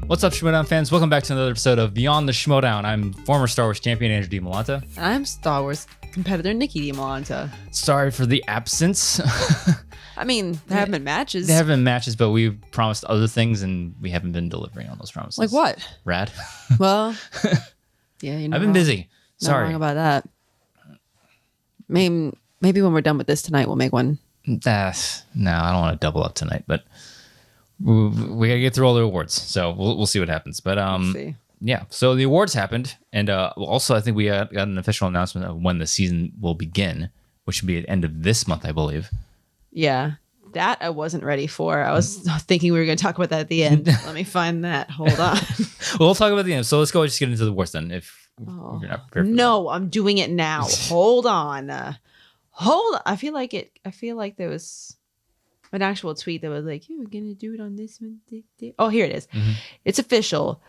What's up, Schmoedown fans? Welcome back to another episode of Beyond the Schmoedown. I'm former Star Wars champion Andrew Dimalanta. And I'm Star Wars competitor Nicki Dimalanta. Sorry for the absence. I mean, there haven't been matches. There haven't been matches, but we promised other things, and we haven't been delivering on those promises. Like what? Rad. Well, yeah, you know. I've been busy. Not Sorry wrong about that. Maybe when we're done with this tonight, we'll make one. No, I don't want to double up tonight, but we gotta get through all the awards, so we'll see what happens. But Let's see. yeah. So the awards happened, and also I think we got an official announcement of when the season will begin, which should be at the end of this month, I believe. Yeah, that I wasn't ready for. I was thinking we were going to talk about that at the end. Let me find that. Hold on. We'll talk about the end. So let's go just get into the awards then. If you're not prepared for No, I'm doing it now. Hold on. Hold on. I feel like there was an actual tweet that was like, "You were gonna do it on this one." Oh, here it is. Mm-hmm. It's official.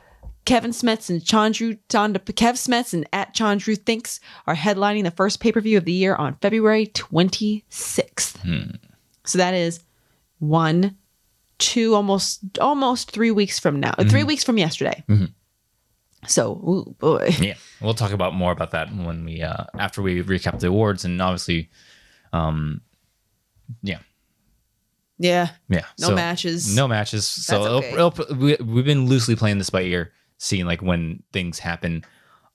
Kevin Smets and Kev Smets and at Chandru Thinks are headlining the first pay-per-view of the year on February 26th. So that is 1, 2, almost 3 weeks from now. 3 weeks from yesterday. Mm-hmm. So, ooh, boy. Yeah, we'll talk about more about that when we after we recap the awards, and obviously, yeah. No matches. No matches. So okay. we've been loosely playing this by ear, seeing like when things happen,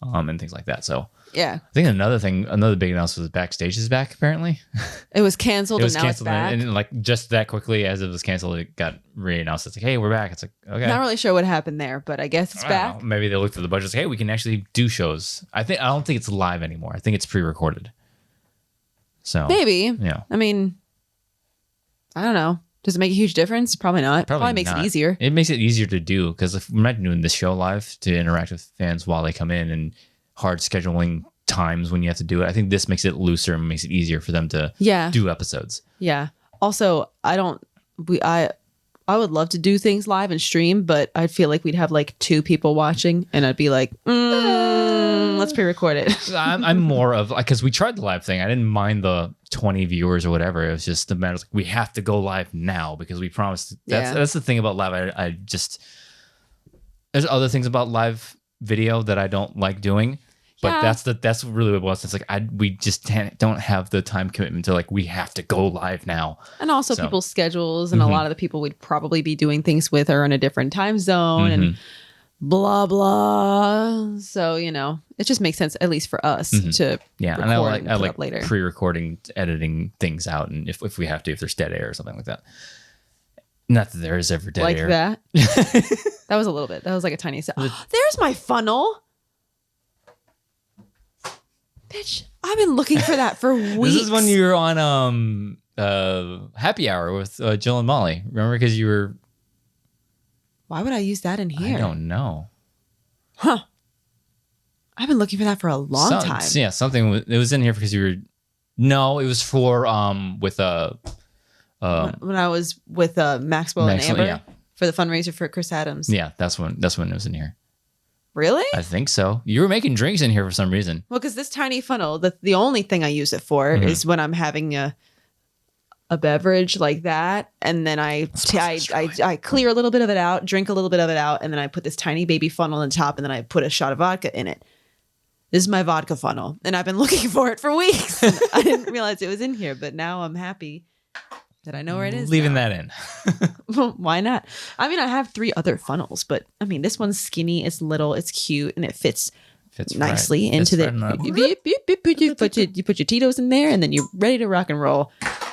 and things like that. So yeah, I think another big announcement was Backstage is back. Apparently, it was canceled. It was and now canceled, it's back. and like just that quickly as it was canceled, it got re-announced. It's like, hey, we're back. It's like, okay. Not really sure what happened there, but I guess it's back. Know. Maybe they looked at the budget. Like, hey, we can actually do shows. I don't think it's live anymore. I think it's pre-recorded. So maybe. Yeah. I mean, I don't know. Does it make a huge difference? Probably not. Probably makes it easier. It makes it easier to do because if we're not doing this show live to interact with fans while they come in and hard scheduling times when you have to do it, I think this makes it looser and makes it easier for them to do episodes. Yeah. Also, I would love to do things live and stream, but I'd feel like we'd have like 2 people watching and I'd be like, let's pre-record it. I'm more of like, because we tried the live thing. I didn't mind the 20 viewers or whatever. It was just the matter of like, we have to go live now because we promised. That's the thing about live. I just, there's other things about live video that I don't like doing. But that's really what it was. It's like we just don't have the time commitment to like we have to go live now. And also people's schedules and a lot of the people we'd probably be doing things with are in a different time zone and blah blah. So it just makes sense at least for us to and I like later. Pre-recording, editing things out, and if we have to, if there's dead air or something like that. Not that there is ever dead air like that. That was a little bit. That was like a tiny set. There's my funnel. Bitch, I've been looking for that for weeks. This is when you were on happy hour with Jill and Molly. Remember, because you were. Why would I use that in here? I don't know. Huh? I've been looking for that for a long time. Yeah, something. It was in here because you were. No, it was for with when I was with Maxwell and Amber for the fundraiser for Chris Adams. Yeah, that's when it was in here. Really? I think so. You were making drinks in here for some reason. Well, because this tiny funnel, the only thing I use it for is when I'm having a beverage like that, and then I clear a little bit of it out, drink a little bit of it out, and then I put this tiny baby funnel on top, and then I put a shot of vodka in it. This is my vodka funnel, and I've been looking for it for weeks. I didn't realize it was in here, but now I'm happy that I know where it is. Leaving that in. Why not? I mean, I have 3 other funnels, but I mean, this one's skinny, it's little, it's cute, and it fits nicely into you put your Tito's in there, and then you're ready to rock and roll,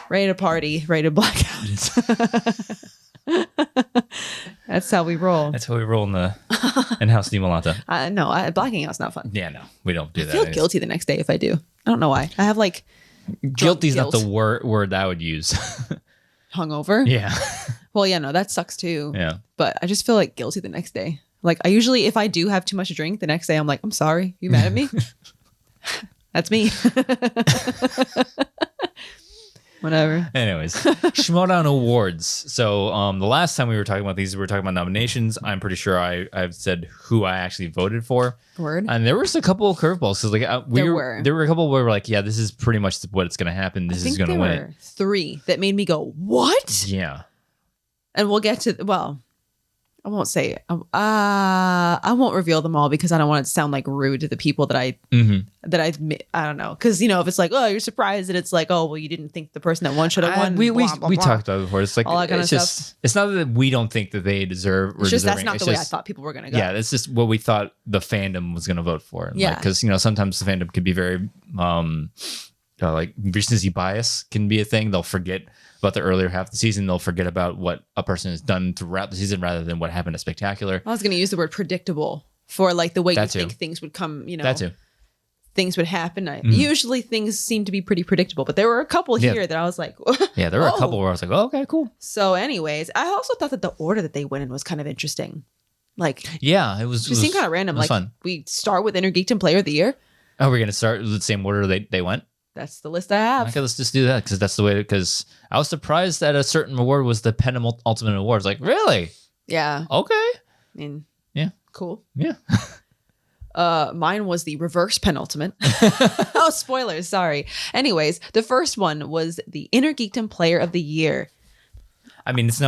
ready to party, ready to black out. That's how we roll. That's how we roll in the in-house Dimalanta. No, blacking out's not fun. Yeah, no, we don't do that. I feel guilty the next day if I do. I don't know why. I have like guilty's not the word I would use. Hungover? Yeah. Well, yeah, no, that sucks too. Yeah. But I just feel like guilty the next day. Like I usually, if I do have too much to drink, the next day I'm like, I'm sorry. You mad at me? That's me. Whatever. Anyways, Schmoedown Awards. So the last time we were talking about these, we were talking about nominations. I'm pretty sure I've said who I actually voted for. Word. And there was a couple of curveballs. Because there were a couple where we're like, yeah, this is pretty much what it's going to happen. This is going to win it. 3 that made me go, what? Yeah. And we'll get to, well, I won't say it. I won't reveal them all because I don't want it to sound like rude to the people that I don't know. Because, if it's like, oh, you're surprised, and it's like, oh, well, you didn't think the person that won should have won. We talked about it before. It's like, all that kind it's of just, stuff. it's not that we don't think that they deserve or It's just deserving. that's not the way I thought people were going to go. Yeah, it's just what we thought the fandom was going to vote for. Yeah. Because, sometimes the fandom can be very, like recency bias can be a thing. They'll forget about the earlier half of the season. They'll forget about what a person has done throughout the season rather than what happened at Spectacular. I was going to use the word predictable for like the way That you too. think things would come, That too. things would happen. Usually things seem to be pretty predictable, but there were a couple here that I was like, yeah, there were a couple where I was like, oh, okay, cool. So anyways, I also thought that the order that they went in was kind of interesting. Like, yeah, it seemed kind of random. Like fun. We start with Inner Geekdom Player of the Year. Oh, we're going to start with the same order they went? That's the list I have. Okay, let's just do that because that's the way. Because I was surprised that a certain award was the penultimate award. Like, really? Yeah. Okay. I mean, yeah. Cool. Yeah. Mine was the reverse penultimate. Oh, spoilers. Sorry. Anyways, the first one was the Inner Geekdom Player of the Year. I mean, this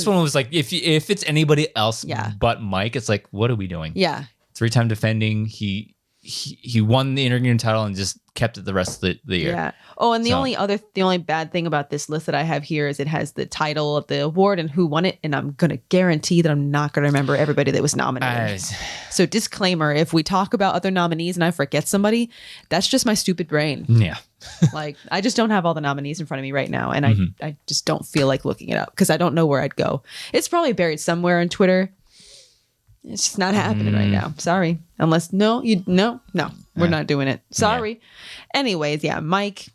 one was like if it's anybody else but Mike, it's like, what are we doing? Yeah. 3-time defending. He won the Inner Geekdom title and just kept it the rest of the year. Yeah. Oh, and the only bad thing about this list that I have here is it has the title of the award and who won it, and I'm gonna guarantee that I'm not gonna remember everybody that was nominated. So disclaimer: if we talk about other nominees and I forget somebody, that's just my stupid brain. Yeah. Like I just don't have all the nominees in front of me right now, and I just don't feel like looking it up because I don't know where I'd go. It's probably buried somewhere on Twitter. It's just not happening right now. Sorry. Unless no, we're not doing it. Sorry. Yeah. Anyways, yeah, Mike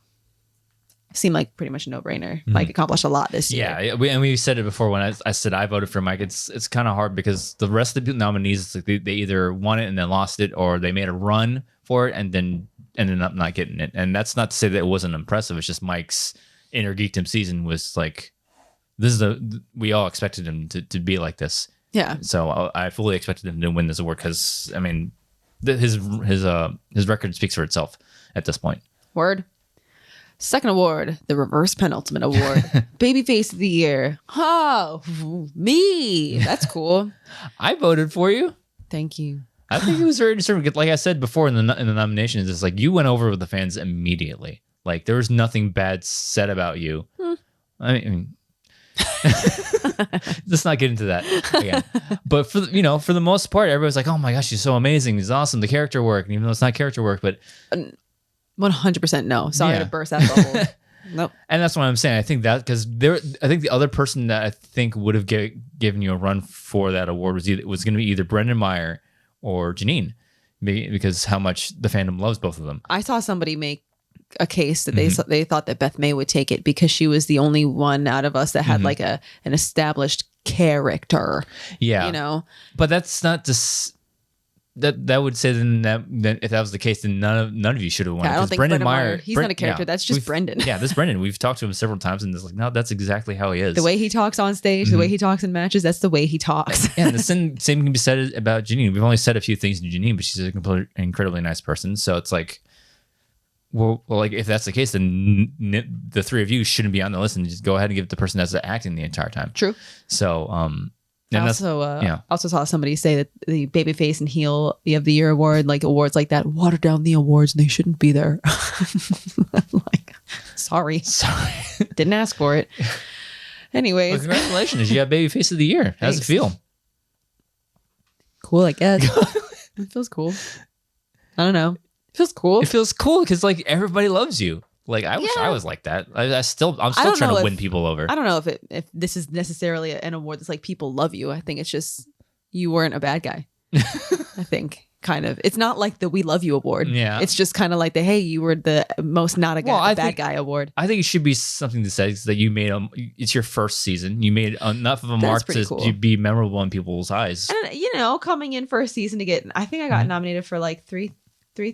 seemed like pretty much a no-brainer. Mike accomplished a lot this year. Yeah, we said it before when I said I voted for Mike. It's kind of hard because the rest of the nominees, it's like they either won it and then lost it, or they made a run for it and then ended up not getting it. And that's not to say that it wasn't impressive. It's just Mike's Inner Geekdom season was like, we all expected him to be like this. Yeah. So I fully expected him to win this award because, I mean, his record speaks for itself at this point. Word. Second award, the reverse penultimate award, Babyface of the Year. Oh, me. That's cool. I voted for you. Thank you. I think it was very deserving. Like I said before in the nominations, it's like you went over with the fans immediately. Like there was nothing bad said about you. I mean, let's not get into that again. But for the most part, everybody's like, "Oh my gosh, she's so amazing! He's awesome. The character work, and even though it's not character work, but 100% no. Sorry to burst that bubble. Nope. And that's what I'm saying. I think that because I think the other person that I think would have given you a run for that award was going to be either Brendan Meyer or Janine, because how much the fandom loves both of them. I saw somebody make a case that they thought that Beth May would take it because she was the only one out of us that had like an established character. Yeah, but that's not just that would say then that if that was the case, then none of you should have won. Yeah, I don't think Brendan Meyer. He's not a character. That's just Brendan. Yeah, this Brendan. We've talked to him several times, and it's like, no, that's exactly how he is. The way he talks on stage, the way he talks in matches, that's the way he talks. Yeah, and the same can be said about Janine. We've only said a few things to Janine, but she's an incredibly nice person. So it's like, well, like if that's the case, then the three of you shouldn't be on the list, and just go ahead and give it to the person that's acting the entire time. True. So, I also saw somebody say that the Babyface and Heel of the Year award, like awards like that, water down the awards and they shouldn't be there. Like, sorry, didn't ask for it. Anyways, well, congratulations, you got Babyface of the Year. How does it feel? Cool, I guess. It feels cool. I don't know. It feels cool. It feels cool because like everybody loves you. Like I wish I was like that. I'm still trying to win people over. I don't know if this is necessarily an award that's like people love you. I think it's just you weren't a bad guy. I think kind of. It's not like the We Love You award. Yeah. It's just kind of like the hey, you were the most not a bad guy award. I think it should be something that says that you made it's your first season. You made enough of a mark to be memorable in people's eyes. And coming in first season to get, I think I got nominated for like three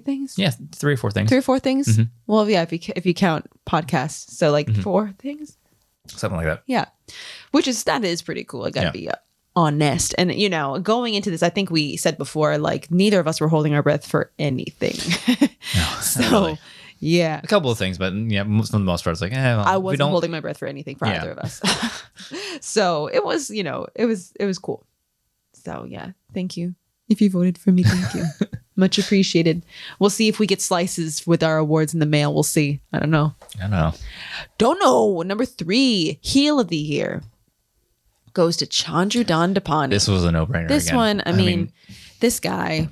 things. Yeah, 3 or 4 things. 3 or 4 things. Well, yeah, if you count podcasts, so like 4 things, something like that. Yeah, that is pretty cool. I gotta be honest. And going into this, I think we said before, like neither of us were holding our breath for anything. No, so really. Yeah, a couple of things, but yeah, for the most part, it's like I wasn't holding my breath for anything for either of us. So it was, it was cool. So yeah, thank you. If you voted for me, thank you. Much appreciated. We'll see if we get slices with our awards in the mail. We'll see. I don't know. Don't know. Number 3, heel of the year goes to Schmoedown Awards. This was a no-brainer. This again. one, I mean, this guy.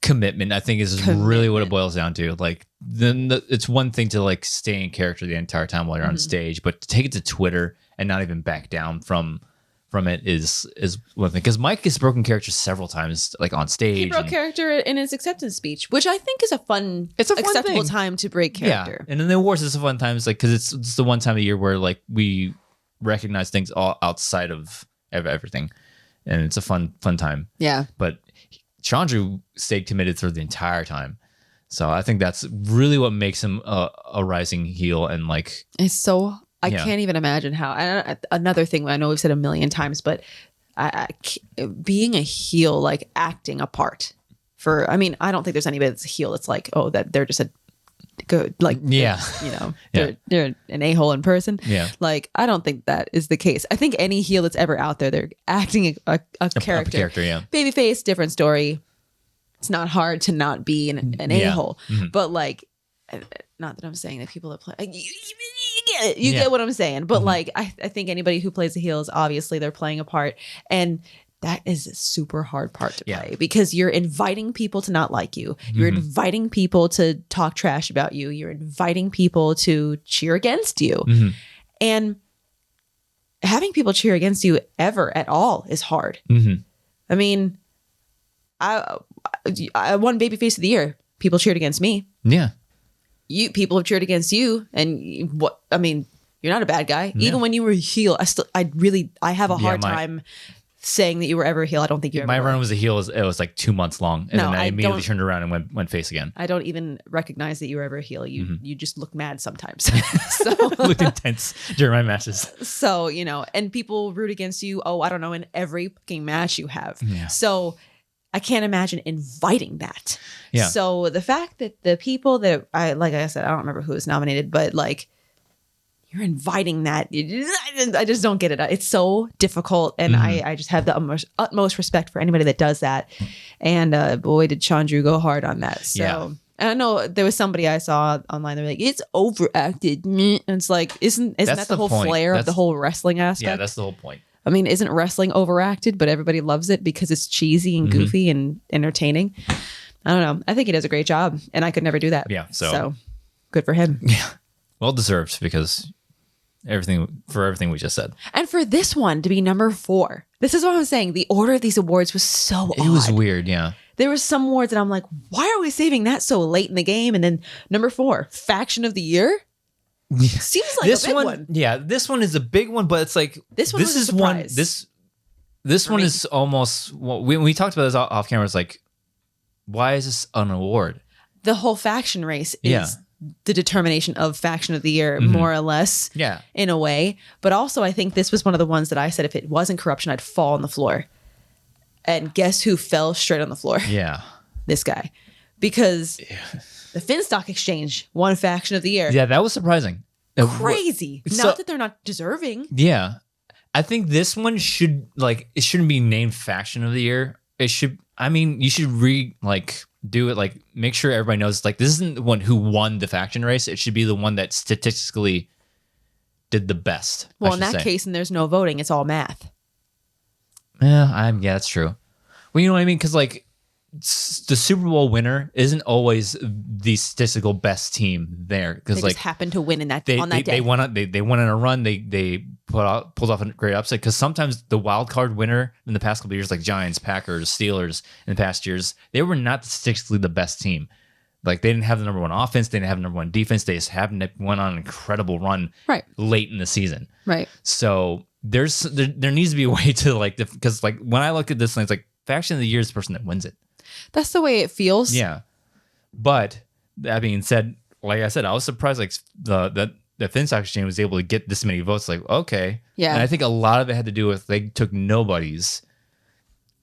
Commitment, I think, is really what it boils down to. Like, it's one thing to like stay in character the entire time while you're on stage, but to take it to Twitter and not even back down from it is one thing. Because Mike has broken character several times, like on stage. He broke character in his acceptance speech, which I think is a fun, acceptable time to break character. Yeah, and in the awards, it's a fun time. It's like because it's the one time of year where like we recognize things all outside of everything, and it's a fun time. Yeah, but Chandru stayed committed through the entire time. So I think that's really what makes him a rising heel. And like, it's so, I can't even imagine how, another thing I know we've said a million times, but being a heel, like acting a part I mean, I don't think there's anybody that's a heel. It's like, oh, that they're just a good, like, they're an a-hole in person. Yeah. Like, I don't think that is the case. I think any heel that's ever out there, they're acting a character. Yeah. Babyface, different story. It's not hard to not be an a-hole. Mm-hmm. But like, not that I'm saying that people that play, you get what I'm saying. But like, I think anybody who plays a heel is obviously they're playing a part. And that is a super hard part to play because you're inviting people to not like you. You're inviting people to talk trash about you. You're inviting people to cheer against you. And having people cheer against you ever at all is hard. I mean, I won Babyface of the Year. People cheered against me. Yeah. People have cheered against you. And what, I mean, you're not a bad guy. Yeah. Even when you were a heel, I have a hard time saying that you were ever a heel. I don't think you ever My were. run was a heel. It was like 2 months long. And then I immediately turned around and went face again. I don't even recognize that you were ever a heel. You just look mad sometimes. So looked intense during my matches. So, and people root against you. Oh, I don't know, in every fucking match you have. Yeah. So I can't imagine inviting that. Yeah. So the fact that the people that like I said, I don't remember who was nominated, but like, you're inviting that. I just don't get it. It's so difficult. And I just have the utmost respect for anybody that does that. And boy, did Chandru go hard on that. So I don't know. There was somebody I saw online. They're like, it's overacted. And it's like, isn't that the whole flair of the whole wrestling aspect? Yeah, that's the whole point. I mean, isn't wrestling overacted, but everybody loves it because it's cheesy and goofy and entertaining? I don't know. I think he does a great job, and I could never do that. Yeah. So good for him. Yeah. Well deserved because everything we just said. And for this one to be number 4, this is what I'm saying. The order of these awards was so odd. It was weird. Yeah. There were some awards that I'm like, why are we saving that so late in the game? And then number 4, Faction of the Year. Seems like this a big one. Yeah, this one is a big one, but it's like this one. This one is almost. Well, we talked about this off camera. It's like, why is this an award? The whole faction race is the determination of Faction of the Year, more or less. Yeah, in a way. But also, I think this was one of the ones that I said if it wasn't corruption, I'd fall on the floor. And guess who fell straight on the floor? Yeah, this guy, because. The Finstock Exchange won Faction of the Year. Yeah, that was surprising. Crazy. Not that they're not deserving. Yeah. I think this one shouldn't be named Faction of the Year. It should, you should do it, make sure everybody knows, this isn't the one who won the faction race. It should be the one that statistically did the best. Well, in that case, and there's no voting, it's all math. Yeah, that's true. Well, you know what I mean? Because, the Super Bowl winner isn't always the statistical best team there because they just happened to win on that day. They won in a run. They pulled off a great upset because sometimes the wild card winner in the past couple of years, like Giants, Packers, Steelers, in the past years, they were not statistically the best team. Like they didn't have the number 1 offense, they didn't have the number 1 defense. They just went on an incredible run late in the season. Right. So there needs to be a way to because when I look at this thing, it's like Faction of the Year is the person that wins it. That's the way it feels. Yeah. But that being said, like I said, I was surprised the Finstock Exchange was able to get this many votes. Like, okay. Yeah. And I think a lot of it had to do with they took nobodies,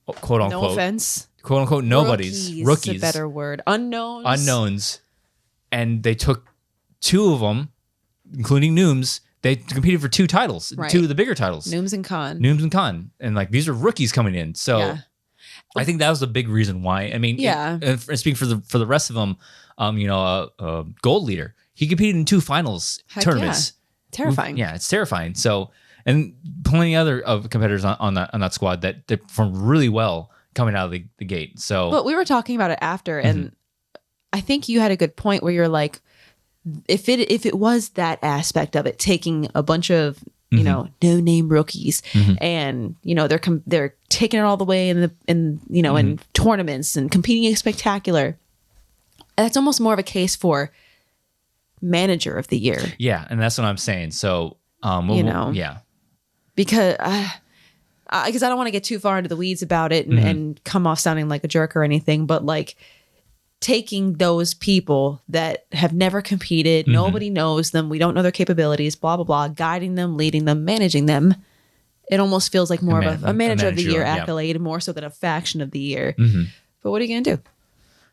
quote unquote. No offense. Quote unquote nobodies. Rookies. Is a better word. Unknowns. And they took 2 of them, including Nooms, They competed for 2 titles, Right. 2 of the bigger titles. Nooms and Khan. And like these are rookies coming in. So Yeah. I think that was the big reason why. I mean, Yeah. and speaking for the rest of them, Gold Leader, he competed in 2 finals Heck tournaments. Terrifying. Yeah, it's terrifying. So, and plenty other of competitors on that squad that performed really well coming out of the gate. So, But we were talking about it after, and I think you had a good point where you're like, if it was that aspect of it, taking a bunch of no name rookies, and they're taking it all the way in tournaments and competing in spectacular. That's almost more of a case for manager of the year. yeah, and that's what I'm saying. So, yeah, Because I don't want to get too far into the weeds about it and come off sounding like a jerk or anything, but like taking those people that have never competed, nobody knows them, we don't know their capabilities, blah, blah, blah, guiding them, leading them, managing them. It almost feels like more of a manager of the year accolade, more so than a faction of the year. But what are you going to do?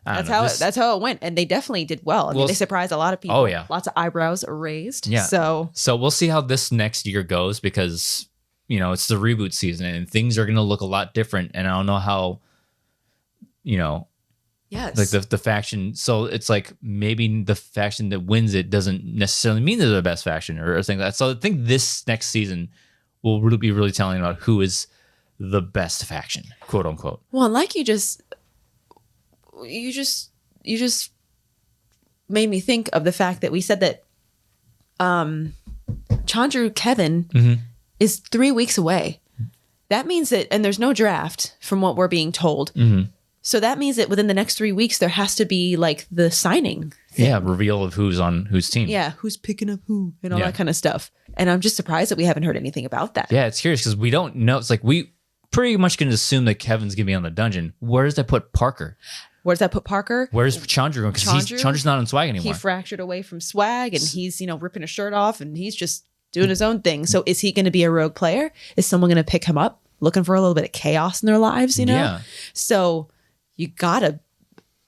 That's how it went. And they definitely did well. I mean, they surprised a lot of people. Oh, yeah. Lots of eyebrows raised. Yeah. So we'll see how this next year goes because, it's the reboot season and things are going to look a lot different. And I don't know how, yes. like the faction. So it's like maybe the faction that wins it doesn't necessarily mean they're the best faction or something like that. So I think this next season will really be really telling about who is the best faction, quote unquote. Well, like you just made me think of the fact that we said that Chandru Kevin is 3 weeks away. That means that, and there's no draft from what we're being told. So that means that within the next 3 weeks, there has to be like the signing thing. Yeah, reveal of who's on whose team. Yeah, who's picking up who and all that kind of stuff. And I'm just surprised that we haven't heard anything about that. Yeah, it's curious because we don't know. It's like we pretty much can assume that Kevin's going to be on the dungeon. Where does that put Parker? Where does that put Parker? Where's Chandru going? Because Chandru's not on swag anymore. He fractured away from swag and he's, ripping his shirt off and he's just doing his own thing. So is he going to be a rogue player? Is someone going to pick him up looking for a little bit of chaos in their lives, Yeah. So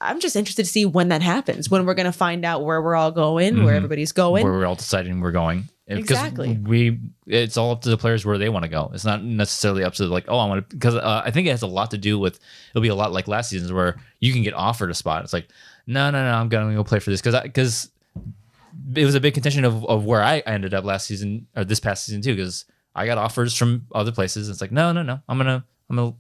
I'm just interested to see when that happens, when we're going to find out where we're all going, where everybody's going. Where we're all deciding we're going. Exactly. It's all up to the players where they want to go. It's not necessarily up to I want to, because I think it has a lot to do with, it'll be a lot like last season's where you can get offered a spot. It's like, no, I'm going to go play for this. Because it was a big contention of where I ended up last season or this past season too, because I got offers from other places. It's like, no, I'm going to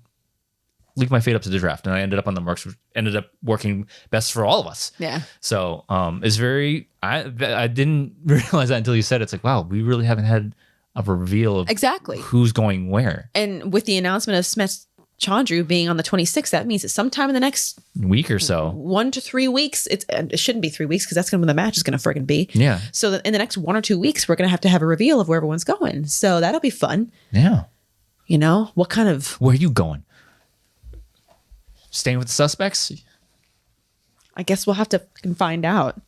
leave my fate up to the draft. And I ended up on the marks, which ended up working best for all of us. Yeah. So it's very, I didn't realize that until you said it. It's like, wow, we really haven't had a reveal of exactly who's going where. And with the announcement of Smith Chandru being on the 26th, that means that sometime in the next week or so, 1 to 3 weeks, it shouldn't be 3 weeks because that's when the match is going to friggin' be. Yeah. So in the next 1 or 2 weeks, we're going to have a reveal of where everyone's going. So that'll be fun. Yeah. What kind of... Where are you going? Staying with the suspects? I guess we'll have to find out.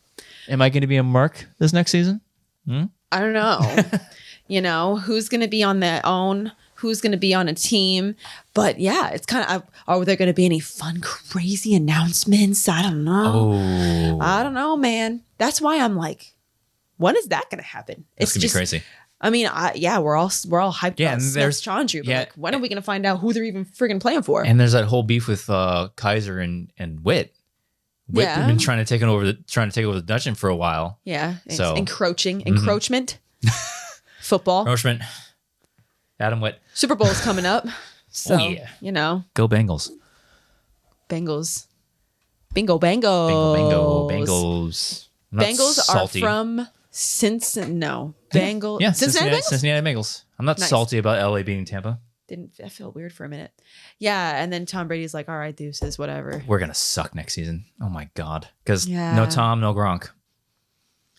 Am I going to be a mark this next season? I don't know. Who's going to be on their own? Who's going to be on a team? But yeah, it's kind of, are there going to be any fun, crazy announcements? I don't know. Oh. I don't know, man. That's why I'm like, when is that going to happen? It's going to be crazy. I mean, we're all hyped about there's Chandru, but like, when are we going to find out who they're even friggin' playing for? And there's that whole beef with Kaiser and Wit. Wit have been trying to take over the dungeon for a while. Yeah. So encroachment, football, encroachment. Adam Witt. Super Bowl's coming up. So, Go Bengals. Bengals. Bingo bango. Bengals. Bengals salty. are from Cincinnati. Bengals. Yeah, Cincinnati Bengals. I'm not salty about LA beating Tampa. I feel weird for a minute. Yeah, and then Tom Brady's like, all right, deuces, whatever. We're going to suck next season. Oh my God. Because no Tom, no Gronk.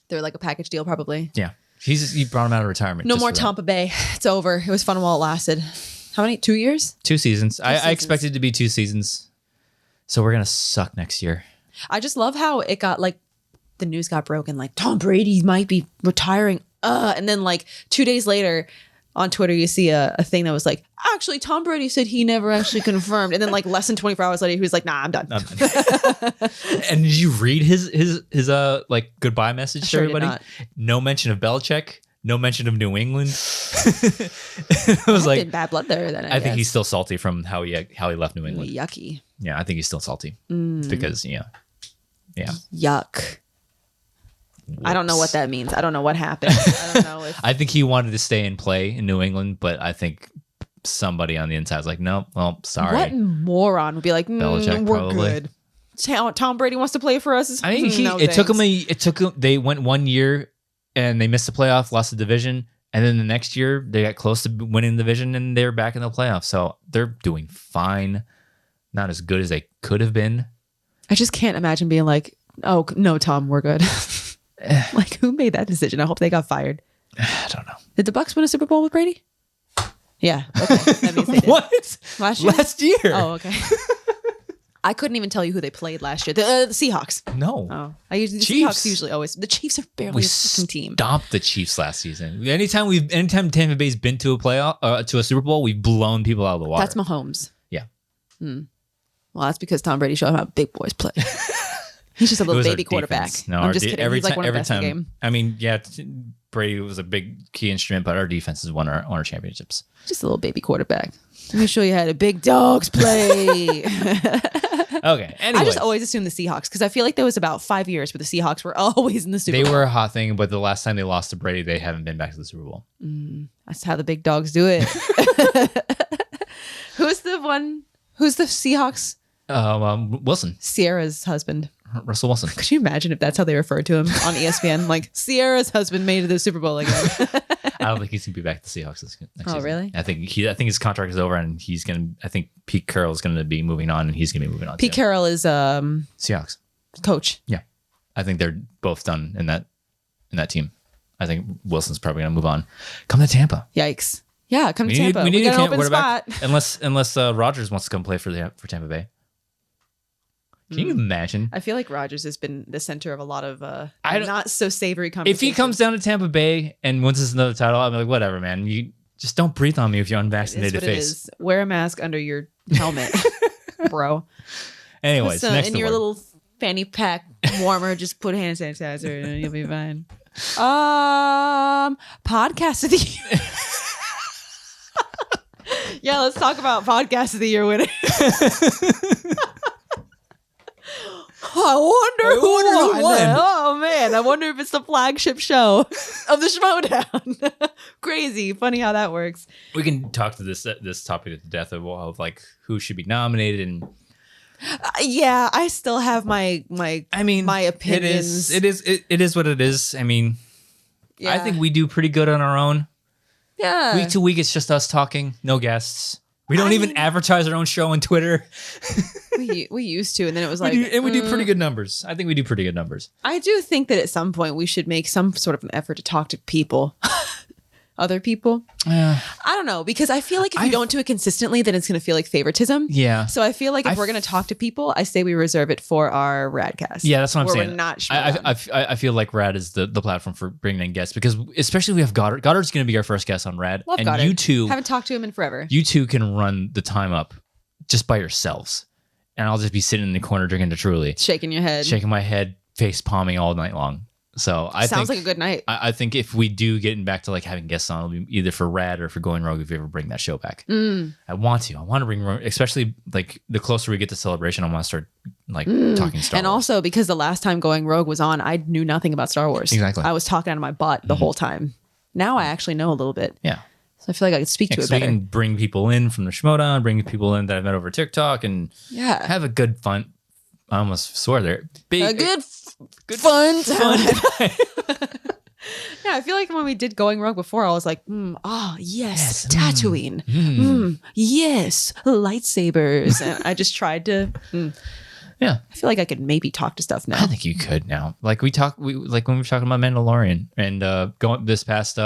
They're like a package deal probably. Yeah. He brought him out of retirement. No more Tampa Bay. It's over. It was fun while it lasted. How many? 2 years? 2 seasons. I expected it to be 2 seasons. So we're going to suck next year. I just love how it got the news got broken. Like Tom Brady might be retiring. And then 2 days later on Twitter, you see a thing that was like, actually, Tom Brady said he never actually confirmed. And then less than 24 hours later, he was like, nah, I'm done. And did you read his goodbye message to everybody? No mention of Belichick. No mention of New England. It was like been bad blood there. Then I think he's still salty from how he left New England. Yucky. Yeah, I think he's still salty because yeah. Yuck. Whoops. I don't know what that means. I don't know what happened. I don't know if I think he wanted to stay and play in New England, but I think somebody on the inside was like, no, well, sorry. What moron would be like, Belichick, we're probably. good. Tom Brady wants to play for us. I mean, it took him. They went 1 year and they missed the playoff, lost the division, and then the next year they got close to winning the division and they're back in the playoffs. So they're doing fine. Not as good as they could have been. I just can't imagine being like, oh no, Tom, we're good. Like, who made that decision? I hope they got fired. I don't know. Did the Bucks win a Super Bowl with Brady? Yeah. Okay. That means they did. What? Last year? Oh, okay. I couldn't even tell you who they played last year. The Seahawks. No. Oh, the Chiefs. Seahawks usually always. The Chiefs are barely a fucking team. Stomped the Chiefs last season. Anytime Tampa Bay's been to a playoff, to a Super Bowl, we've blown people out of the water. That's Mahomes. Yeah. Well, that's because Tom Brady showed him how big boys play. He's just a little baby quarterback. No, I'm just kidding. He's like one of the best in the game. I mean, yeah, Brady was a big key instrument, but our defense has won our championships. Just a little baby quarterback. Let me show you how the big dogs play. Okay. Anyway, I just always assumed the Seahawks because I feel like there was about 5 years where the Seahawks were always in the Super Bowl. They were a hot thing, but the last time they lost to Brady, they haven't been back to the Super Bowl. That's how the big dogs do it. Who's the Seahawks? Wilson. Sierra's husband. Russell Wilson. Could you imagine if that's how they referred to him on ESPN? Like, Sierra's husband made it to the Super Bowl again. I don't think he's gonna be back to the Seahawks next season. Really? I think his contract is over, and I think Pete Carroll is gonna be moving on, and he's gonna be moving on. Pete Carroll is Seahawks coach. Yeah, I think they're both done in that team. I think Wilson's probably gonna move on. Come to Tampa. Yikes! Yeah, come to Tampa. We need got an open spot. Unless Rodgers wants to come play for Tampa Bay. Can you imagine? I feel like Rodgers has been the center of a lot of not so savory conversations. If he comes down to Tampa Bay and wins us another title, I'm like, whatever, man. You just don't breathe on me if you're unvaccinated face. Wear a mask under your helmet, bro. Anyways, next in your little fanny pack warmer, just put hand sanitizer and you'll be fine. Podcast of the year. Yeah, let's talk about podcast of the year winner. I wonder who won. Oh man, I wonder if it's the flagship show of the Schmoedown. Crazy, funny how that works. We can talk to this topic to death of like who should be nominated and. Yeah, I still have my opinions. It is what it is. I mean, yeah. I think we do pretty good on our own. Yeah, week to week, it's just us talking, no guests. We don't even advertise our own show on Twitter. we used to, and then it was like... we do pretty good numbers. I think we do pretty good numbers. I do think that at some point we should make some sort of an effort to talk to people. Other people. I don't know, because I feel like if you don't do it consistently, then it's going to feel like favoritism. Yeah. So I feel like if we're going to talk to people, I say we reserve it for our Radcast. Yeah, that's what I'm saying. We're not sure. I feel like Rad is the platform for bringing in guests, because especially we have Goddard. Goddard's going to be our first guest on Rad. Love and Goddard. You two haven't talked to him in forever. You two can run the time up just by yourselves. And I'll just be sitting in the corner drinking the Truly. Shaking your head. Shaking my head, face palming all night long. So I Sounds like a good night. I think if we do get back to like having guests on, it'll be either for Rad or for Going Rogue if we ever bring that show back. I want to bring, especially like the closer we get to Celebration, I want to start like talking Star Wars. And also because the last time Going Rogue was on, I knew nothing about Star Wars. Exactly. I was talking out of my butt the whole time. Now I actually know a little bit. Yeah. So I feel like I could speak to it better. We can bring people in from the Schmoedown, bring people in that I've met over TikTok, and have a good fun. I almost swore there. A good fun time. Yeah, I feel like when we did Going Rogue before, I was like, yes, Tatooine. Yes, lightsabers. And I just tried to. Yeah, I feel like I could maybe talk to stuff now. I think you could now. Like when we were talking about Mandalorian and going this past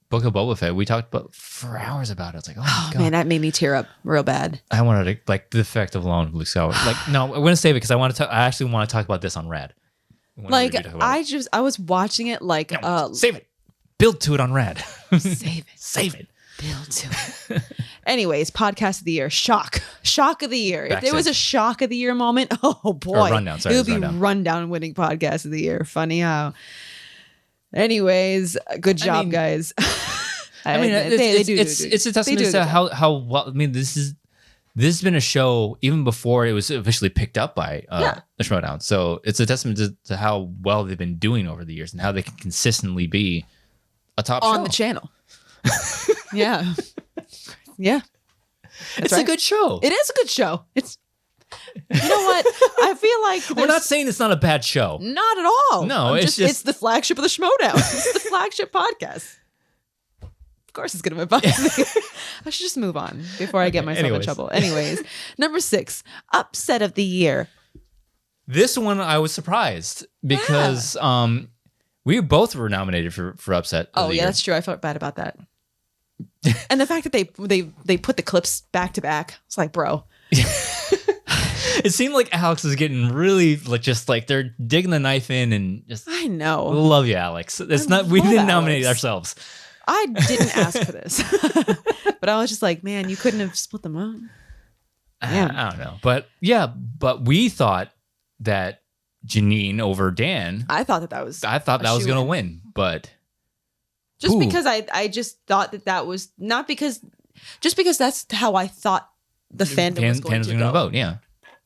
Book of Boba Fett, we talked about for hours about it. It's like, oh my God. Man, that made me tear up real bad. I wanted to, like, the effect of alone Luke Skywalker. Like, no, I'm gonna save it because I actually want to talk about this on Rad. Like, I was watching it like save it, build to it on Rad. Save it, build to it. Anyways, podcast of the year, shock of the year. If there was a shock of the year moment, oh boy, rundown. Sorry, it would be rundown winning podcast of the year. Funny how. Anyways, good job, guys. I mean, it's a testament to how well. I mean, this has been a show even before it was officially picked up by the Schmoedown. So it's a testament to how well they've been doing over the years and how they can consistently be a top show on the channel. Yeah. It's a good show. It is a good show. It's, you know what? I feel like we're not saying it's not a bad show. Not at all. No, it's the flagship of the Schmoedown. It's the flagship podcast. Of course, it's gonna advise me. I should just move on before I get myself in trouble. Anyways, number 6, upset of the year. This one I was surprised because we both were nominated for upset. Oh yeah, that's true. I felt bad about that. And the fact that they put the clips back to back, it's like, bro. It seemed like Alex was getting really like they're digging the knife in and just. I know. Love you, Alex. It's not. We didn't nominate ourselves. I didn't ask for this, but I was just like, man, you couldn't have split them up. Yeah. I don't know, but we thought that Janine over Dan. I thought that was gonna win, but. Just because I just thought that was not because that's how I thought the fandom was going to vote. Yeah.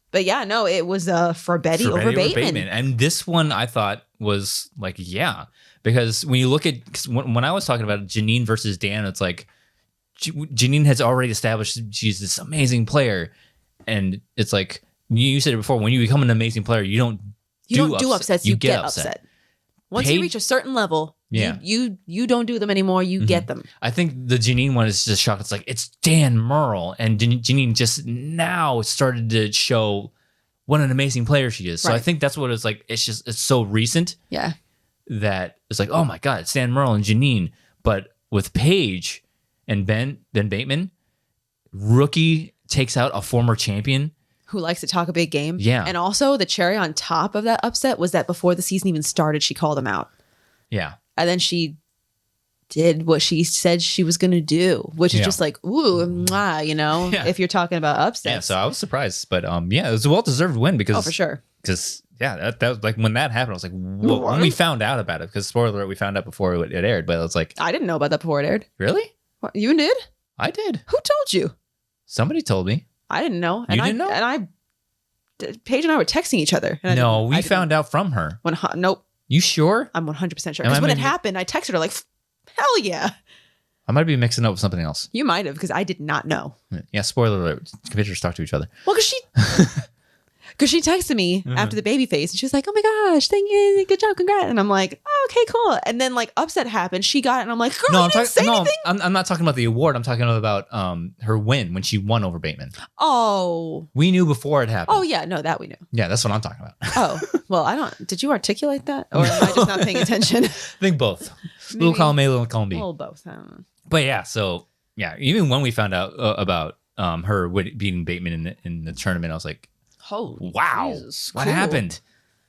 But yeah, no, it was for Betty over Bateman. And this one I thought was like, yeah, because when you look at, when I was talking about Janine versus Dan, it's like Janine has already established she's this amazing player. And it's like, you said it before, when you become an amazing player, you don't do upsets, you get upset. Once you reach a certain level, you don't do them anymore. You get them. I think the Janine one is just shocked. It's like, it's Dan Merle. And Janine just now started to show what an amazing player she is. So I think that's what it's like. It's so recent. Yeah. That it's like, oh my God, it's Dan Merle and Janine. But with Paige and Ben Bateman, rookie takes out a former champion. Who likes to talk a big game. Yeah. And also the cherry on top of that upset was that before the season even started, she called him out. Yeah. And then she did what she said she was going to do, which is just like, ooh, mwah, you know, if you're talking about upsets. Yeah, so I was surprised. But it was a well-deserved win because... Oh, for sure. Because, that was like, when that happened, I was like, whoa, when we found out about it, because spoiler alert, we found out before it aired, but it's like... I didn't know about that before it aired. Really? What, you did? I did. Who told you? Somebody told me. I didn't know. You didn't know? And Paige and I were texting each other. No, we found out from her. Nope. You sure? I'm 100% sure. Because when it happened, I texted her like, hell yeah. I might be mixing up with something else. You might have, because I did not know. Yeah, spoiler alert. Computers talk to each other. Well, because she texted me after the baby face, and she was like, oh my gosh, thank you, good job, congrats. And I'm like, oh, okay, cool. And then like upset happened. She got it, and I'm like, girl, you didn't say anything? I'm not talking about the award. I'm talking about her win when she won over Bateman. Oh. We knew before it happened. Oh, yeah, no, that we knew. Yeah, that's what I'm talking about. Oh, well, did you articulate that? Or am I just not paying attention? I think both. Little column A, little column B. Well, both. I don't know. But yeah, so yeah, even when we found out about her beating Bateman in the tournament, I was like, holy wow, Jesus, what happened?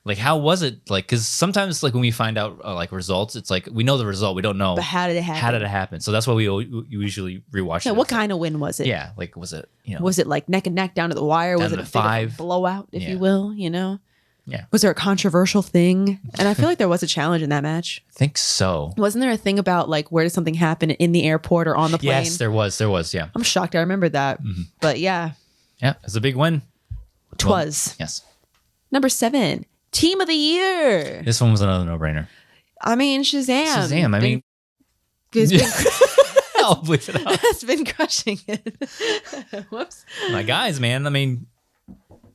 Like, how was it? Like, because sometimes like when we find out like results, it's like we know the result, we don't know. But how did it happen? How did it happen? So that's why we usually rewatch it. What kind of win was it? Yeah, like was it was it like neck and neck down to the wire? Was it a big blowout, if you will? You know? Yeah. Was there a controversial thing? And I feel like there was a challenge in that match. I think so. Wasn't there a thing about like where did something happen in the airport or on the plane? Yes, there was. Yeah. I'm shocked. I remember that. Mm-hmm. But yeah. Yeah, it's a big win. Twas. Yes. Number 7, Team of the Year. This one was another no-brainer. I mean, Shazam. I mean, I'll bleep it out. Has been crushing it. Whoops. My guys, man. I mean,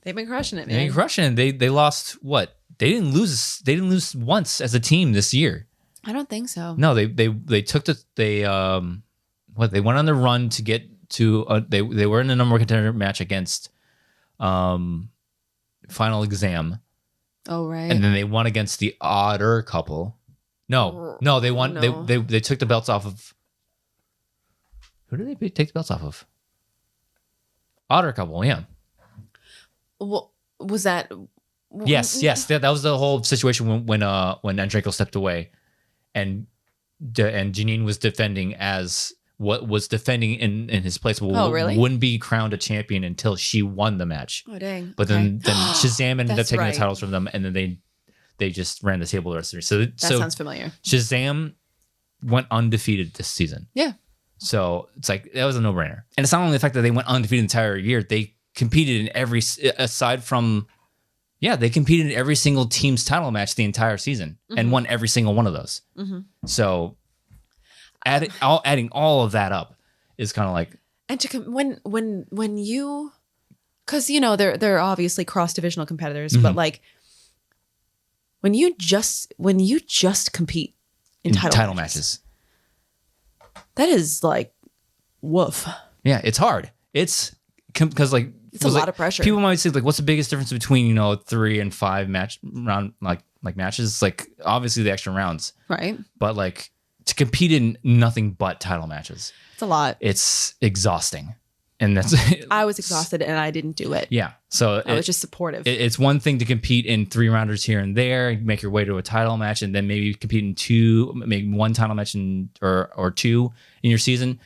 they've been crushing it, man. They've been crushing it. They lost what? They didn't lose once as a team this year. I don't think so. No, they took they went on the run to get to they were in the number one contender match against Final Exam. Oh right. And then they won against the Otter couple. No, they won. No. They took the belts off of. Who did they take the belts off of? Otter couple, yeah. Well, was that? Yes. That was the whole situation when Andrejko stepped away, and Janine was defending as what was defending in his place. Really? Wouldn't be crowned a champion until she won the match. Oh dang! But then Shazam ended up taking the titles from them, and then they just ran the table the rest of the year. That sounds familiar. Shazam went undefeated this season. Yeah. So it's like, that was a no-brainer. And it's not only the fact that they went undefeated the entire year, they competed in every, aside from, they competed in every single team's title match the entire season and won every single one of those. So adding all of that up is kind of like. And when you, because, you know, they're obviously cross-divisional competitors, but like when you just compete in title matches. That is like, woof. Yeah, it's hard. It's because like it's a lot of pressure. People might say like, what's the biggest difference between 3 and 5 round like matches? It's like obviously the extra rounds, right? But like to compete in nothing but title matches, it's a lot. It's exhausting, and that's. I was exhausted and I didn't do it. Yeah, so I was just supportive. It's one thing to compete in 3 rounders here and there, make your way to a title match, and then maybe compete in 2, maybe 1 title match or 2 in your season.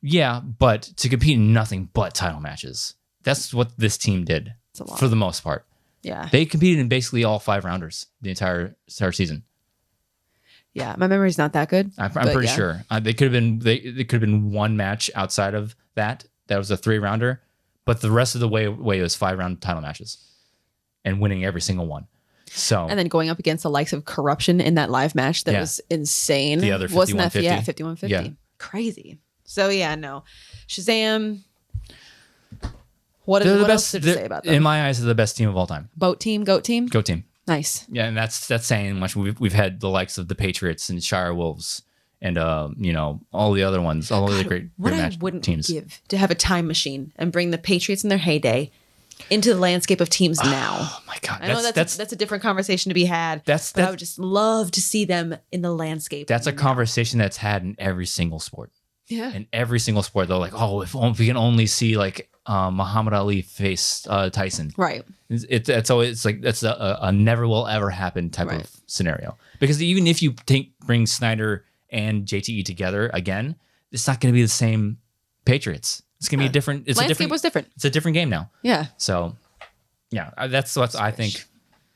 Yeah, but to compete in nothing but title matches, that's what this team did for the most part. Yeah, they competed in basically all 5 rounders the entire season. Yeah, my memory's not that good. I'm pretty sure they could have been 1 match outside of that. That was a 3 rounder, but the rest of the way was 5 round title matches, and winning every single one. So and then going up against the likes of Corruption in that live match that was insane. The other 5150. Wasn't that 5150? Yeah. Crazy. So yeah, no, Shazam. What else did you say about them? In my eyes, they're the best team of all time. Goat team. Goat team. Nice. Yeah, and that's saying much. We've had the likes of the Patriots and Shire Wolves. And all the other ones, all of the great match teams. Give to have a time machine and bring the Patriots in their heyday into the landscape of teams now. Oh my God! I know that's a different conversation to be had. But I would just love to see them in the landscape. That's a conversation that's had in every single sport. Yeah. In every single sport, they're like, oh, if we can only see like Muhammad Ali face Tyson. Right. It's always like that's a never will ever happen type of scenario. Because even if you bring Snyder and JTE together again, it's not going to be the same Patriots. It's going to be a different. Landscape was different. It's a different game now. Yeah. So, yeah, that's what I think,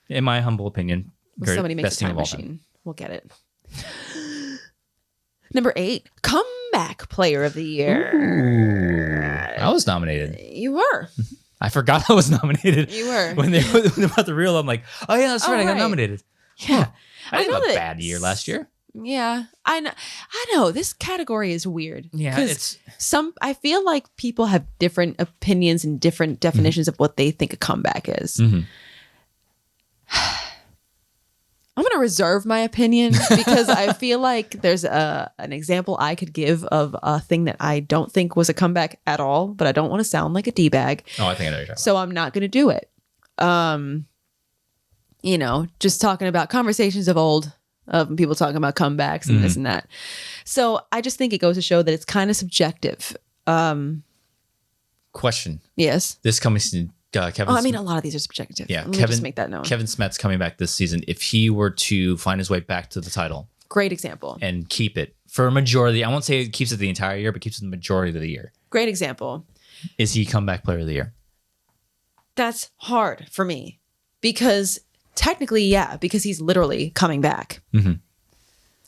in my humble opinion, somebody makes a time machine. We'll get it. Number 8, comeback player of the year. Ooh, I was nominated. You were. I forgot I was nominated. You were. When they about the reel, I'm like, oh yeah, that's right. I got nominated. Yeah. I didn't have a bad year last year. Yeah, I know. This category is weird. Yeah, it's I feel like people have different opinions and different definitions of what they think a comeback is. Mm-hmm. I'm going to reserve my opinion because I feel like there's an example I could give of a thing that I don't think was a comeback at all, but I don't want to sound like a D-bag. Oh, I think I know you're talking So I'm not going to do it. Just talking about conversations of old, of people talking about comebacks and this and that. So I just think it goes to show that it's kind of subjective. Question. Yes. This comes to Kevin. A lot of these are subjective. Yeah, Let me just make that known. Kevin Smet's coming back this season. If he were to find his way back to the title, great example, and keep it for a majority, I won't say it keeps it the entire year, but keeps it the majority of the year. Great example. Is he comeback player of the year? That's hard for me because technically, yeah, because he's literally coming back. Mm-hmm.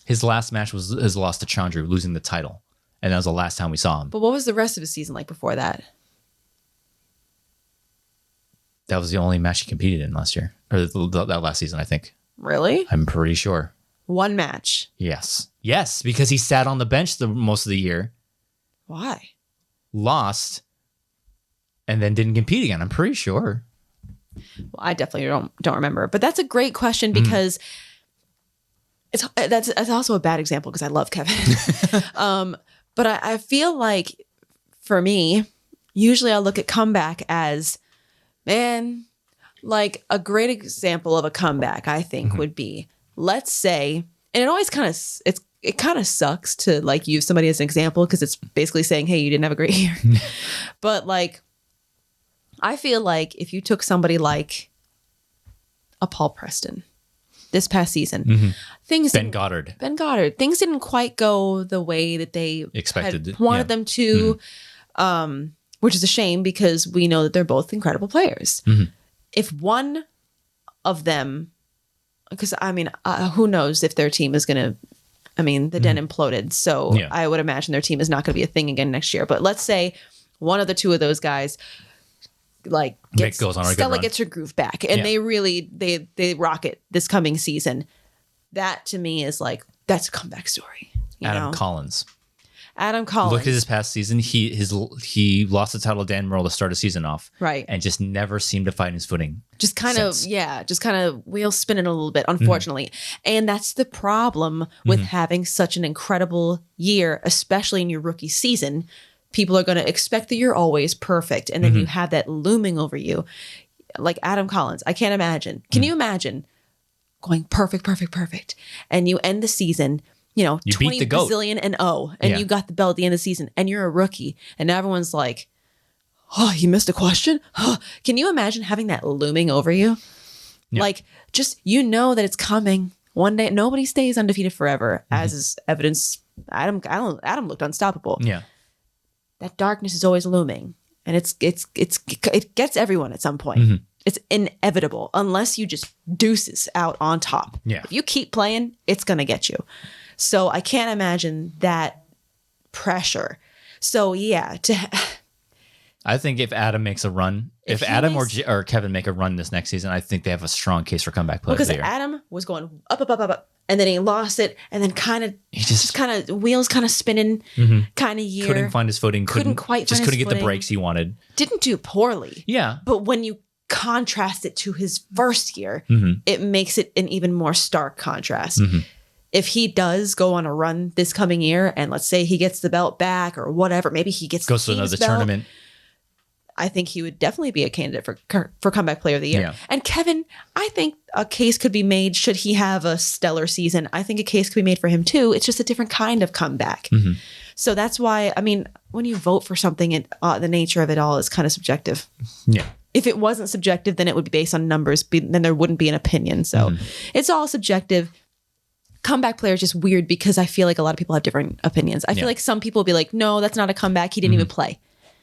His last match was his loss to Chandru, losing the title, and that was the last time we saw him. But what was the rest of his season like before that? That was the only match he competed in last year, or that last season, I think. Really? I'm pretty sure. 1 match. Yes, because he sat on the bench the most of the year. Why? Lost, and then didn't compete again. I'm pretty sure. Well, I definitely don't remember, but that's a great question because that's also a bad example because I love Kevin. But I feel like for me, usually I look at comeback as, man, like a great example of a comeback, I think would be, let's say, and it always it kind of sucks to like use somebody as an example because it's basically saying, hey, you didn't have a great year. But like, I feel like if you took somebody like a Paul Preston this past season, Ben Goddard, things didn't quite go the way that they wanted them to, which is a shame because we know that they're both incredible players. If one of them because I mean, who knows if their team is going to, I mean, the Den imploded. So I would imagine their team is not going to be a thing again next year. But let's say one of the two of those guys, like, goes on Stella gets her groove back and they really, they rock it this coming season. That to me is like, that's a comeback story. Adam Collins. Look at his past season. He lost the title to Dan Murrell to start a season off. Right. And just never seemed to find his footing. Just kind of wheels spinning a little bit, unfortunately. And that's the problem with having such an incredible year, especially in your rookie season. People are going to expect that you're always perfect. And then you have that looming over you. Like Adam Collins, I can't imagine. Can you imagine going perfect, and you end the season, you 20 bazillion and and you got the belt at the end of the season and you're a rookie and everyone's like, oh, you missed a question? Can you imagine having that looming over you? Yeah. Like, just, that it's coming one day. Nobody stays undefeated forever, as is evidence. Adam looked unstoppable. Yeah. That darkness is always looming, and it gets everyone at some point. It's inevitable unless you just deuces out on top. Yeah. If you keep playing, it's going to get you. So I can't imagine that pressure. So yeah, I think if Adam makes a run, if Adam or Kevin make a run this next season, I think they have a strong case for comeback player of the year. Because Adam was going up, and then he lost it, and then just kind of wheels kind of spinning kind of year. Couldn't find his footing. Couldn't get the breaks he wanted. Didn't do poorly. Yeah. But when you contrast it to his first year, it makes it an even more stark contrast. If he does go on a run this coming year, and let's say he gets the belt back or whatever, maybe he goes to another tournament. I think he would definitely be a candidate for comeback player of the year. Yeah. And Kevin, I think a case could be made should he have a stellar season. I think a case could be made for him too. It's just a different kind of comeback. So that's why, I mean, when you vote for something, the nature of it all is kind of subjective. Yeah. If it wasn't subjective, then it would be based on numbers. Then there wouldn't be an opinion. So it's all subjective. Comeback player is just weird because I feel like a lot of people have different opinions. I feel like some people will be like, no, that's not a comeback. He didn't even play.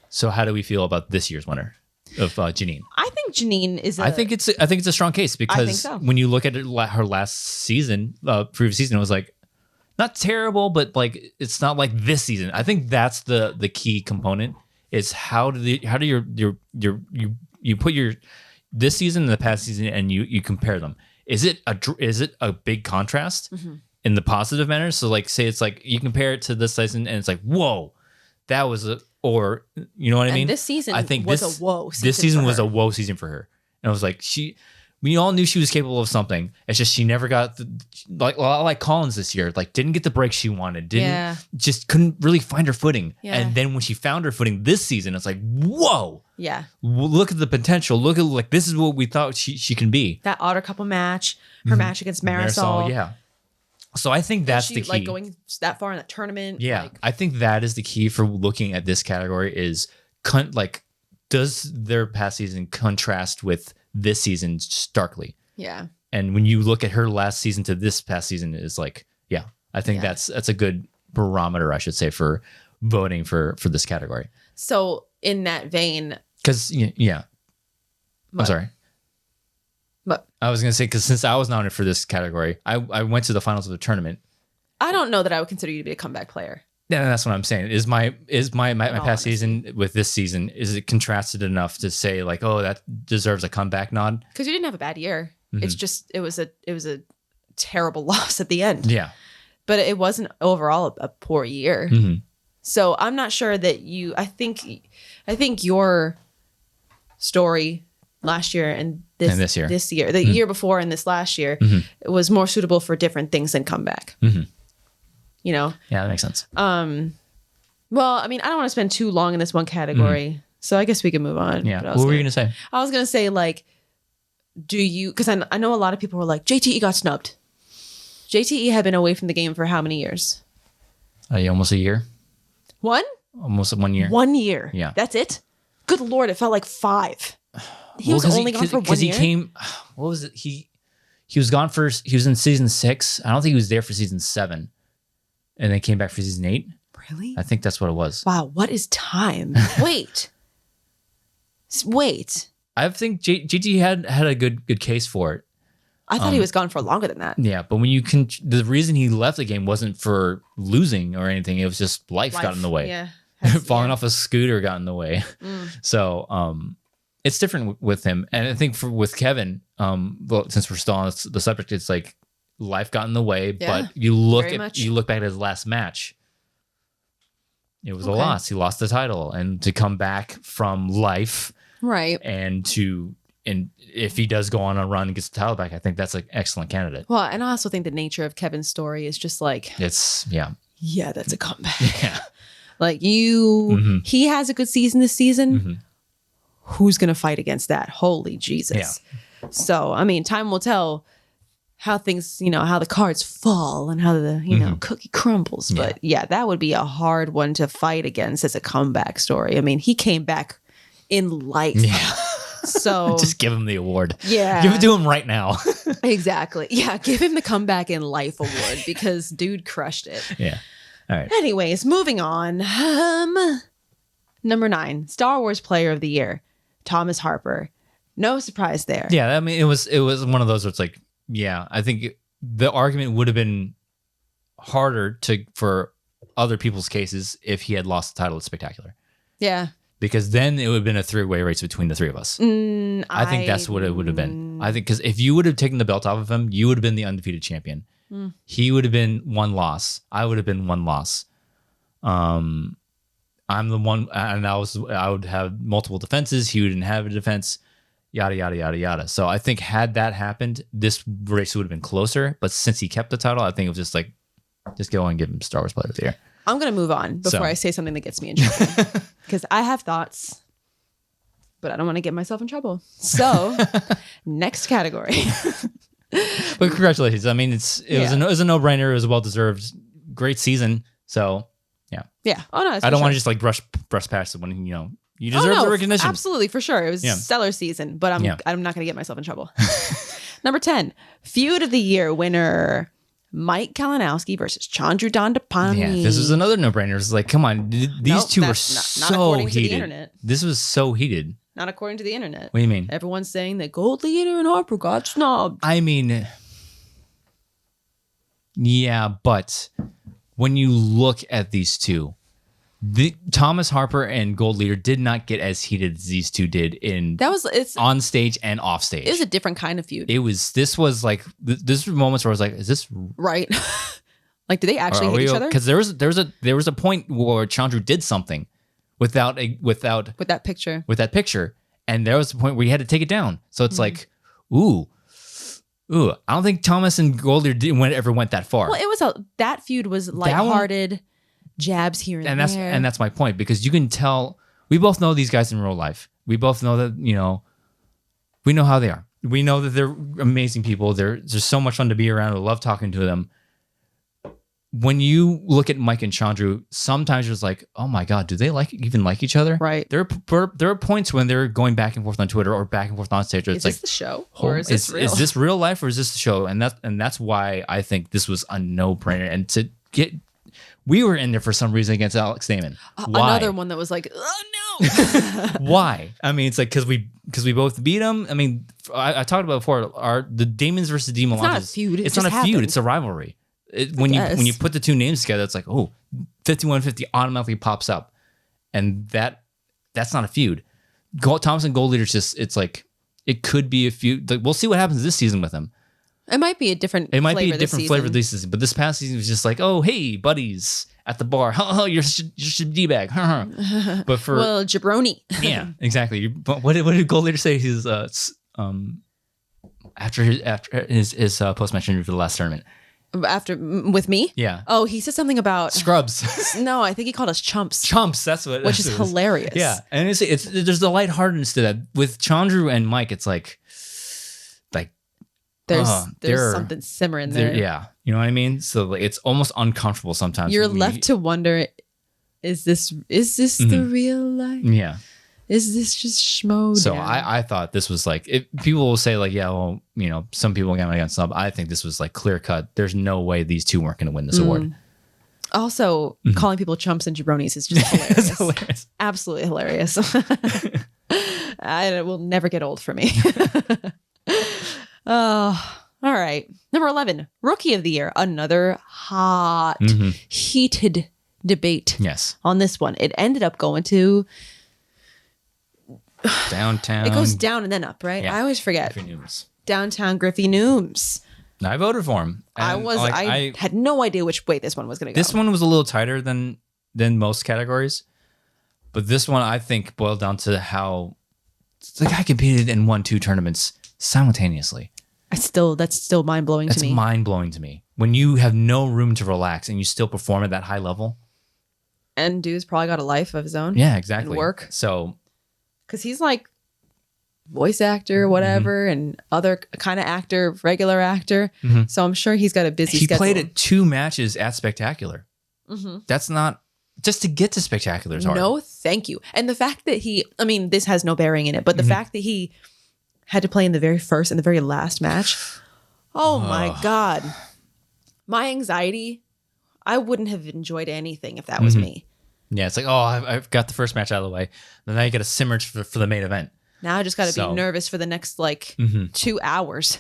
So how do we feel about this year's winner of Janine? I think Janine is. I think it's a strong case because when you look at her last season, previous season, it was like not terrible, but like it's not like this season. I think that's the key component. Is how do you put your this season and the past season and you compare them? Is it a big contrast in the positive manner? So like say it's like you compare it to this season and it's like, whoa, that was or you know what I mean? This season I think was a whoa season. This season was a whoa season for her. And I was like, we all knew she was capable of something. It's just she never got like Collins this year, like didn't get the break she wanted. Just couldn't really find her footing. Yeah. And then when she found her footing this season, it's like, whoa. Yeah. Look at the potential. Look at like this is what we thought she can be. That otter couple match, her match against Marisol. Yeah. So I think that's the key. Like going that far in that tournament. Yeah. I think that is the key for looking at this category is does their past season contrast with this season starkly? Yeah. And when you look at her last season to this past season is like, yeah, I think that's a good barometer, I should say, for voting for this category. So in that vein, because I'm sorry. But I was gonna say because since I was nominated for this category, I went to the finals of the tournament. I don't know that I would consider you to be a comeback player. Yeah, that's what I'm saying. Is my past season with this season, is it contrasted enough to say like, oh, that deserves a comeback nod? Because you didn't have a bad year. It's just it was a terrible loss at the end. Yeah, but it wasn't overall a poor year. So I'm not sure that you. I think your story last year and this year, the year before and this last year, it was more suitable for different things than comeback. You know? Yeah, that makes sense. Well, I mean, I don't want to spend too long in this one category, so I guess we can move on. Yeah. What were you gonna say? I was gonna say like, do you? Because I know a lot of people were like, JTE got snubbed. JTE had been away from the game for how many years? Almost a year. Almost 1 year. 1 year. Yeah. That's it? Good Lord, it felt like 5. He was only gone for 1 year? Because he came, what was it? He was gone he was in season 6. I don't think he was there for season 7. And then came back for season 8. Really? I think that's what it was. Wow, what is time? Wait. I think JT had a good case for it. I thought he was gone for longer than that. Yeah, but when you can, the reason he left the game wasn't for losing or anything. It was just life got in the way. Yeah. Falling off a scooter got in the way. So it's different with him. And I think with Kevin, well, since we're still on the subject, it's like life got in the way. But you look back at his last match. It was a loss. He lost the title, and to come back from life, right? And if he does go on a run and gets the title back, I think that's an excellent candidate. Well, and I also think the nature of Kevin's story is just like that's a comeback. Yeah, like he has a good season this season. Who's gonna fight against that? Holy Jesus! Yeah. So I mean, time will tell how things, how the cards fall and how the cookie crumbles. But yeah, that would be a hard one to fight against as a comeback story. I mean, he came back in life. Yeah. So just give him the award. Yeah. Give it to him right now. Exactly. Yeah. Give him the comeback in life award because dude crushed it. Yeah. All right. Anyways, moving on. Number 9, Star Wars Player of the Year, Thomas Harper. No surprise there. Yeah. I mean, it was one of those where it's like, yeah, I think the argument would have been harder for other people's cases if he had lost the title at Spectacular. Yeah. Because then it would have been a 3-way race between the three of us. I think that's what it would have been. I think because if you would have taken the belt off of him, you would have been the undefeated champion. He would have been 1 loss. I would have been 1 loss. I'm the one, and I would have multiple defenses. He wouldn't have a defense. Yada, yada, yada, yada. So I think had that happened, this race would have been closer. But since he kept the title, I think it was just like, just go and give him Star Wars Player of the Year. I'm going to move on before I say something that gets me in trouble. Because I have thoughts, but I don't want to get myself in trouble. So, next category. But congratulations. I mean, it was a no-brainer. It was a well-deserved, great season. So, yeah. Yeah. Oh, no. I don't want to just like brush past it when, you deserve the recognition. Absolutely, for sure. It was stellar season, but I'm not going to get myself in trouble. Number 10, Feud of the Year winner, Mike Kalinowski versus Chandru Dandapani. Yeah, this was another no-brainer. It's like, come on, these two were so heated. To the internet. This was so heated. Not according to the internet. What do you mean? Everyone's saying that Gold Leader and Harper got snubbed. I mean, yeah, but when you look at these two, Thomas Harper and Gold Leader did not get as heated as these two did it's on stage and off stage. It was a different kind of feud. This was like this were moments where I was like, is this right? Like, do they actually hate each other? Because there was a point where Chandru did something with that picture, and there was a point where he had to take it down. So it's like, ooh, I don't think Thomas and Gold Leader ever went that far. Well, it was that feud was lighthearted. Jabs here and there. And that's my point, because you can tell, we both know these guys in real life. We both know that, we know how they are. We know that they're amazing people. There's so much fun to be around. I love talking to them. When you look at Mike and Chandru, sometimes you're just like, oh my God, do they even like each other? Right. There are points when they're going back and forth on Twitter or back and forth on stage. Is this the show? Or is this real? Is this real life or is this the show? And that's why I think this was a no-brainer. And to get... We were in there for some reason against Alex Damon. Why? Another one that was like, oh no. Why? I mean, it's like because we both beat him. I mean, I talked about before. The Damons versus Dimalanta. It's not a feud. It's not a feud. It's a rivalry. When you put the two names together, it's like, oh, 5150 automatically pops up, and that's not a feud. Thomas and Gold Leader's it's like it could be a feud. Like, we'll see what happens this season with him. It might be a different flavor this season, but this past season was just like, oh, hey, buddies at the bar. Oh, you're D-bag. But for... Well, jabroni. Yeah, exactly. What did Gold Leader say? He's after his post-match interview for the last tournament. With me? Yeah. Oh, he said something about... Scrubs. No, I think he called us chumps. Chumps, that's what... Which is hilarious. Yeah, and there's the lightheartedness to that. With Chandru and Mike, it's like... There's something simmering there. Yeah. You know what I mean? So it's almost uncomfortable sometimes. You're left to wonder, is this the real life? Yeah. Is this just Schmoedown? So I thought this was like, people will say like, yeah, well, some people get against snub. I think this was like clear cut. There's no way these two weren't going to win this award. Also, calling people chumps and jabronis is just hilarious. It's hilarious. Absolutely hilarious. It will never get old for me. All right. Number 11, Rookie of the Year. Another hot, heated debate. Yes. On this one. It ended up going to downtown. It goes down and then up, right? Yeah. I always forget. Griffey Nooms. Downtown Griffey Nooms. I voted for him. And I had no idea which way this one was going to go. This one was a little tighter than most categories, but this one I think boiled down to how the guy competed and won 2 tournaments simultaneously. That's still mind blowing to me. That's mind blowing to me. When you have no room to relax and you still perform at that high level. And dude's probably got a life of his own. Yeah, exactly. And work. So, because he's like voice actor, whatever, and other kind of actor, regular actor. So I'm sure he's got a busy schedule. He played at 2 matches at Spectacular. That's not just to get to Spectacular is hard. No, thank you. And the fact that this has no bearing in it, but the fact that he had to play in the very first and the very last match. Oh my God. My anxiety, I wouldn't have enjoyed anything if that was me. Yeah, it's like, I've got the first match out of the way. Then now you got to simmer for the main event. Now I just got to be nervous for the next 2 hours.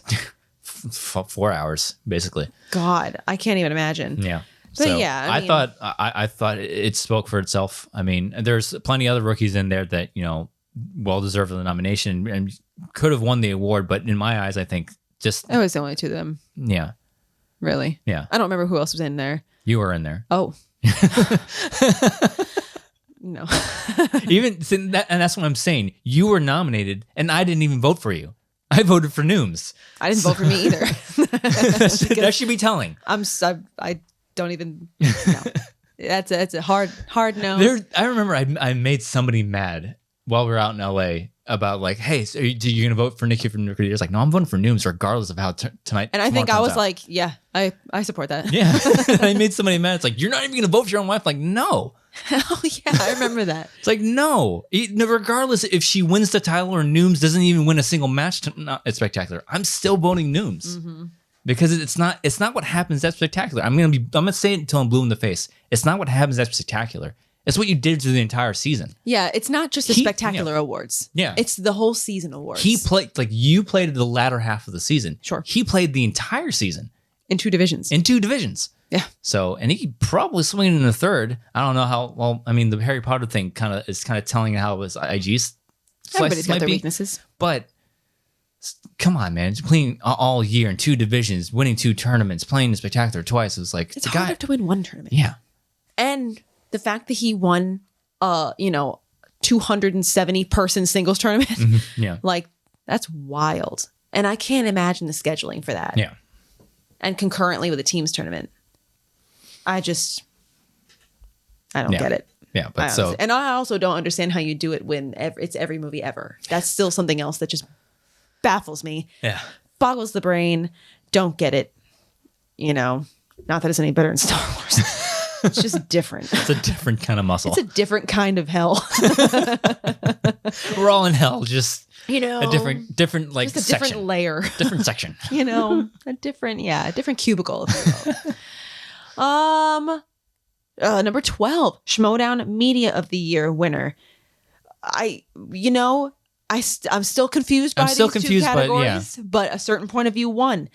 4 hours, basically. God, I can't even imagine. Yeah. But so yeah, I thought it spoke for itself. I mean, there's plenty of other rookies in there that, well deserved of the nomination and could have won the award, but in my eyes, I think just it was the only 2 of them. Yeah. Really? Yeah. I don't remember who else was in there. You were in there. Oh. No. And that's what I'm saying. You were nominated, and I didn't even vote for you. I voted for Nooms. I didn't vote for me either. That should be telling. I don't even. No. That's a hard no. I remember I made somebody mad while we were out in LA about like, hey, so you gonna vote for Nicki from Nicki? It's like, no, I'm voting for Nooms regardless of how tonight. And I think I was like, yeah, I support that. Yeah, I made somebody mad. It's like, you're not even gonna vote for your own wife. Like, no. Oh yeah, I remember that. It's like, no. Regardless if she wins the title or Nooms doesn't even win a single match at Spectacular, I'm still voting Nooms because it's not what happens at Spectacular. I'm gonna say it until I'm blue in the face. It's not what happens at Spectacular. It's what you did through the entire season. Yeah, it's not just the Spectacular Awards. Yeah. It's the whole season awards. He played, you played the latter half of the season. Sure. He played the entire season. In 2 divisions. Yeah. So, and he could probably swing in the third. I don't know how, well, I mean, the Harry Potter thing is kind of telling how his IG's Everybody's got their weaknesses. But come on, man. Playing all year in 2 divisions, winning 2 tournaments, playing the Spectacular twice. It's like, it's hard enough to win 1 tournament. Yeah. And the fact that he won, 270 person singles tournament, yeah, like that's wild. And I can't imagine the scheduling for that. Yeah, and concurrently with a teams tournament, I don't get it. Yeah, but and I also don't understand how you do it when it's every movie ever. That's still something else that just baffles me. Yeah, boggles the brain. Don't get it. Not that it's any better in Star Wars. It's just different. It's a different kind of muscle. It's a different kind of hell. We're all in hell, just a different like just a section. different layer, different section. A different cubicle. If you will. Number 12, Schmoedown Media of the Year winner. I'm still confused by these 2 categories, but a certain point of view won.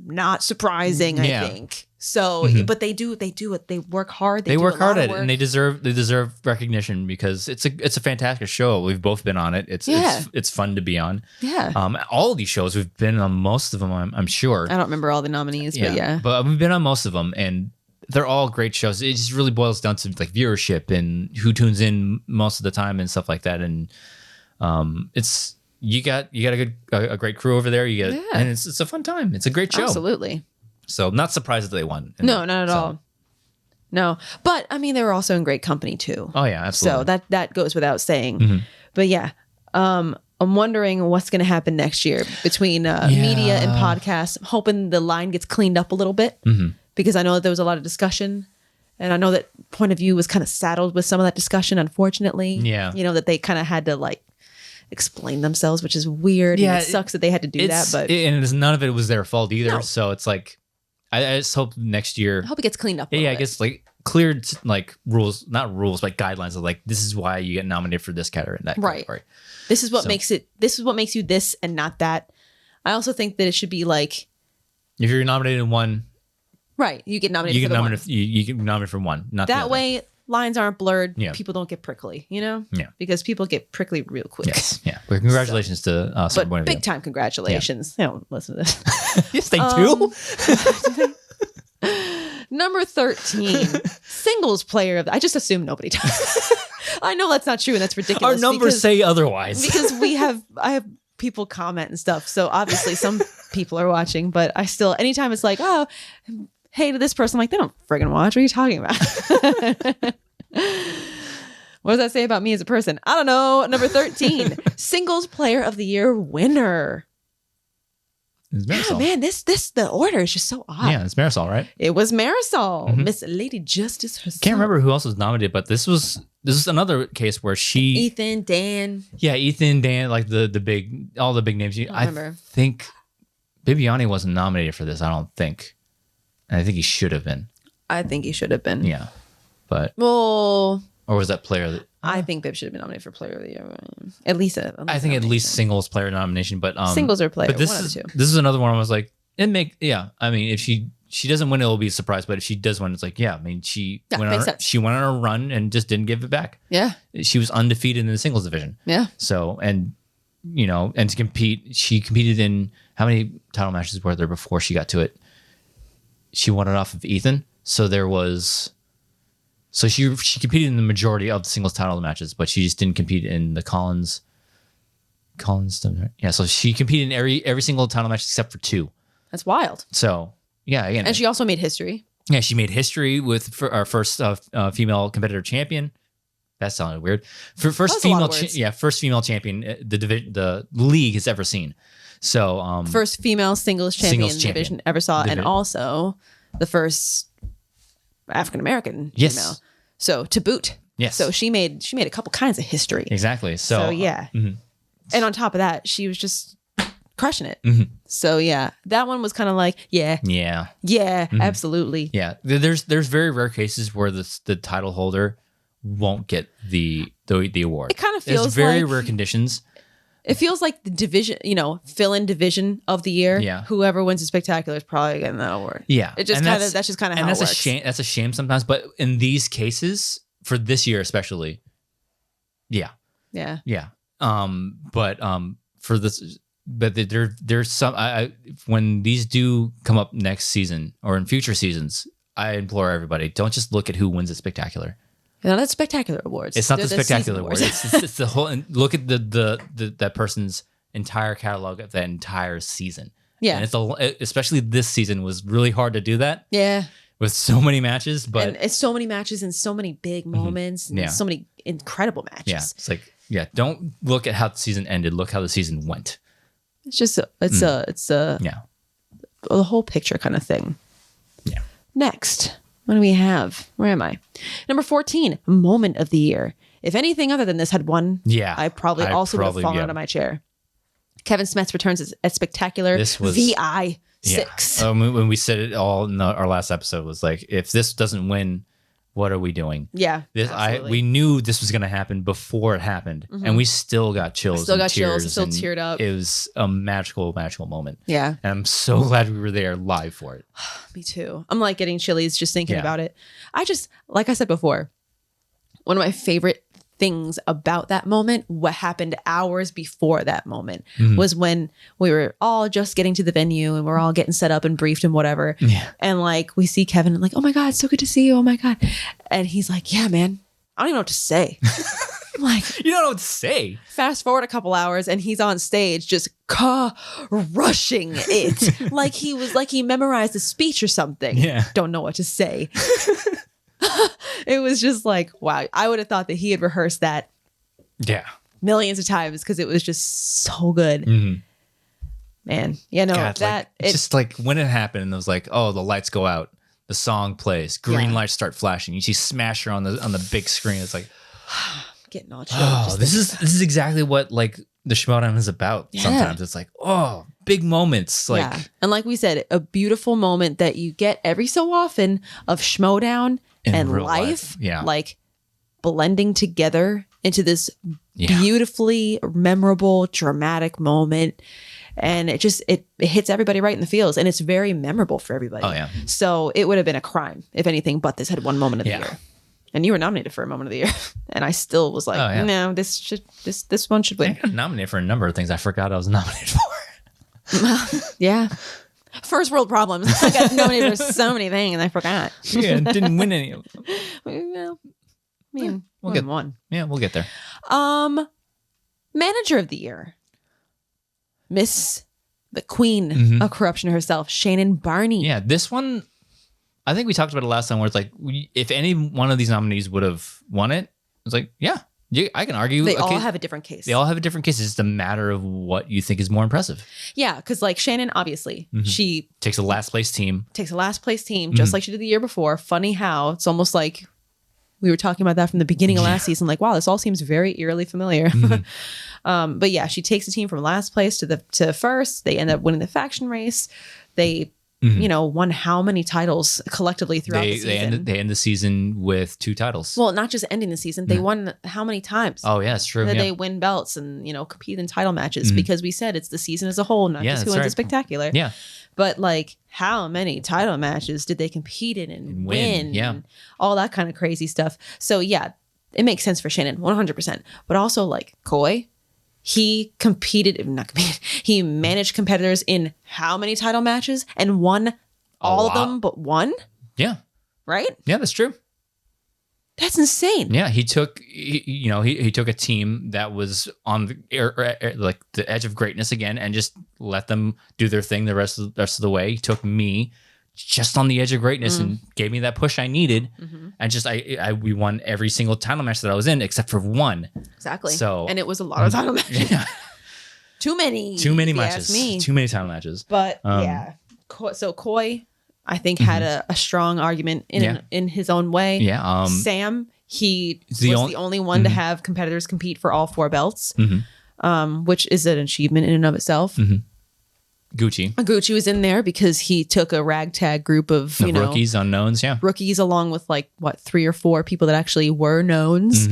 Not surprising, I think. So, but they do it. They work hard. They work hard at it, and they deserve recognition because it's a fantastic show. We've both been on it. It's fun to be on. Yeah. All of these shows we've been on most of them. I'm sure. I don't remember all the nominees, but yeah. But we've been on most of them, and they're all great shows. It just really boils down to like viewership and who tunes in most of the time and stuff like that. And it's. You got a great crew over there. And it's a fun time. It's a great show. Absolutely. So I'm not surprised that they won. No, not at all. No, but I mean they were also in great company too. Oh yeah, absolutely. So that goes without saying. But yeah, I'm wondering what's going to happen next year between media and podcasts. I'm hoping the line gets cleaned up a little bit because I know that there was a lot of discussion. And I know that point of view was kind of saddled with some of that discussion, unfortunately. Yeah. That they kind of had to explain themselves, which is weird. Yeah, and it sucks that they had to do that, but none of it was their fault either. No. So it's like I just hope next year. I hope it gets cleaned up. I guess cleared rules, not rules, but guidelines of this is why you get nominated for this category and that category. This is what makes it. This is what makes you this and not that. I also think that it should be If you're nominated in one, right, you get nominated. You for get the nominated. You get nominated for one, not the that other. way. Lines aren't blurred. Yeah. People don't get prickly, Yeah. because people get prickly real quick. Yes. Yeah. But congratulations to us. But big time congratulations. They don't listen to this. Yes, they do. Number 13, singles player of I just assume nobody does. I know that's not true, and that's ridiculous. Our numbers say otherwise. Because I have people comment and stuff. So obviously some people are watching, but I still, anytime it's like, oh, hey to this person, I'm like, they don't friggin' watch. What are you talking about? What does that say about me as a person? I don't know. Number 13, singles player of the year winner. It's Marisol. Oh, man, the order is just so odd. Yeah, it's Marisol, right? It was Marisol, Miss Lady Justice herself. Can't remember who else was nominated, but this is another case where Ethan, Dan, like all the big names. I remember. think Bibiani wasn't nominated for this. I don't think, and I think he should have been. I think he should have been. Yeah, but well, or was that player that? I think Bib should have been nominated for Player of the Year. At least I think at least singles player nomination, but singles or player. But this one is of the two. this is another one. I was like, I mean, if she doesn't win, it'll be a surprise. But if she does win, it's like, yeah, I mean, she went on a run and just didn't give it back. Yeah, she was undefeated in the singles division. Yeah. So and to compete, she competed in how many title matches were there before she got to it? She won it off of Ethan. So there was. So she competed in the majority of the singles title matches, but she just didn't compete in the Collins. Yeah, so she competed in every single title match except for 2. That's wild. So yeah, again, and she also made history. Yeah, she made history with our first female competitor champion. That sounded weird. First female champion the league has ever seen. So first female singles champion division ever saw, and also the first African American female. So to boot. Yes. So she made a couple kinds of history. Exactly. So yeah. And on top of that, she was just crushing it. Mm-hmm. So yeah, that one was kind of like, yeah, absolutely. Yeah. There's very rare cases where the title holder won't get the award. It kind of feels very rare conditions. It feels like the division, fill-in division of the year. Yeah. Whoever wins the spectacular is probably getting that award. Yeah. It just that's just kind of how it works. That's a shame sometimes, but in these cases, for this year especially, yeah. Yeah. Yeah. For this, but there's some. When these do come up next season or in future seasons, I implore everybody, don't just look at who wins the spectacular. No, that's spectacular awards. It's not the spectacular awards. It's the whole. And look at that person's entire catalog of that entire season. Yeah, and especially this season was really hard to do that. Yeah, with so many matches, but and it's so many matches and so many big moments and so many incredible matches. Yeah, it's like don't look at how the season ended. Look how the season went. It's just it's a the whole picture kind of thing. Yeah. Next. What do we have? Where am I? Number 14, moment of the year. If anything other than this had won, I probably would have fallen out of my chair. Kevin Smets returns at Spectacular VI 6. When we said it all in our last episode was like, if this doesn't win, what are we doing? Yeah, we knew this was going to happen before it happened, and we still got chills. Still teared up. It was a magical moment. Yeah, and I'm so glad we were there live for it. Me too. I'm like getting chillies just thinking about it. I just, like I said before, one of my favorite things about that moment, what happened hours before that moment, was when we were all just getting to the venue and we're all getting set up and briefed and whatever. Yeah. And like we see Kevin and like, oh my God, so good to see you. Oh my God. And he's like, yeah, man, I don't even know what to say. I'm like, you don't know what to say. Fast forward a couple hours and he's on stage just rushing it. like he memorized a speech or something. Yeah. Don't know what to say. It was just like, wow. I would have thought that he had rehearsed that millions of times because it was just so good. Man, just like when it happened, it was like, oh, the lights go out, the song plays, green lights start flashing, you see Smasher on the big screen. It's like getting all chilled. Oh, this is exactly what like the Schmoedown is about. Sometimes it's like, oh, big moments, like and like we said, a beautiful moment that you get every so often of Schmoedown and life, like blending together into this beautifully memorable, dramatic moment. and it hits everybody right in the feels, and it's very memorable for everybody. Oh yeah. So it would have been a crime if anything but this had one moment of the year. And you were nominated for a moment of the year, and I still was like, no, this one should win. I got nominated for a number of things I forgot I was nominated for. Yeah. First world problems. I got nominated for so many things and I forgot. Yeah, didn't win any of them. Well, I mean, we'll get one. Yeah, we'll get there. Manager of the year. Miss the queen of corruption herself, Shannon Barney. Yeah, this one, I think we talked about it last time where it's like, if any one of these nominees would have won it, it's like, yeah, I can argue. They all have a different case. They all have a different case. It's just a matter of what you think is more impressive. Yeah, because like Shannon, obviously, she takes a last place team. Just like she did the year before. Funny how it's almost like we were talking about that from the beginning of last season. Like, wow, this all seems very eerily familiar. But yeah, she takes the team from last place to first. They end up winning the faction race. They won how many titles collectively throughout the season? They end the season with 2 titles. Well, not just ending the season. They won how many times? Oh, yeah, it's true. They win belts and, compete in title matches because we said it's the season as a whole, not just who wins the spectacular. Yeah. But like, how many title matches did they compete in and win? Yeah. And all that kind of crazy stuff. So yeah, it makes sense for Shannon, 100%. But also like Koi, he he managed competitors in how many title matches and won all of them but one? Yeah. Right? Yeah, that's true. That's insane. Yeah, he took he took a team that was on the the edge of greatness again and just let them do their thing the rest of the way. He took me just on the edge of greatness and gave me that push I needed. And just we won every single title match that I was in except for one. Exactly. So and it was a lot of title matches. Yeah. Too many matches. Too many title matches. But yeah. So Koi, I think, had a strong argument in his own way. Yeah. Sam, he was the only one to have competitors compete for all 4 belts, which is an achievement in and of itself. Gucci was in there because he took a ragtag group of rookies, unknowns, rookies, along with like 3 or 4 people that actually were knowns,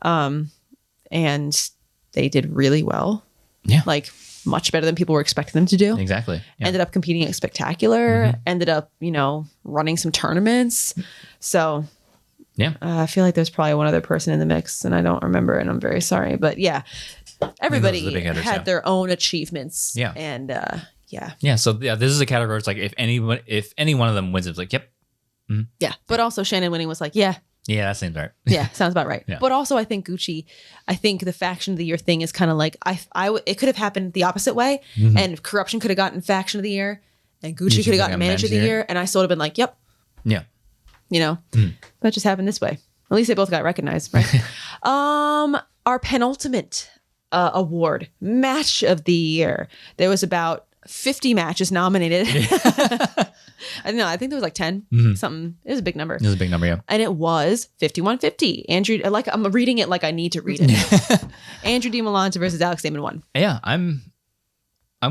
and they did really well. Yeah, like much better than people were expecting them to do. Exactly. Yeah. Ended up competing at Spectacular. Ended up running some tournaments. So yeah, I feel like there's probably one other person in the mix, and I don't remember, and I'm very sorry. But yeah, everybody had their own achievements. Yeah, and So this is a category. It's like if any one of them wins, it's like yep. Yeah, but also Shannon winning was like yeah, that seems right. Yeah, sounds about right. Yeah. But also, I think Gucci, the faction of the year thing is kind of like it could have happened the opposite way, and corruption could have gotten faction of the year, and Gucci could have gotten manager of the year, and I still would have been like, yep. Yeah. That just happened this way. At least they both got recognized, right? Our penultimate award, match of the year. There was about 50 matches nominated. I don't know. I think there was like 10 something. It was a big number. It was a big number, yeah. And it was 51-50. Andrew, I'm reading it like I need to read it. Andrew Dimalanta versus Alex Damon won. Yeah, I'm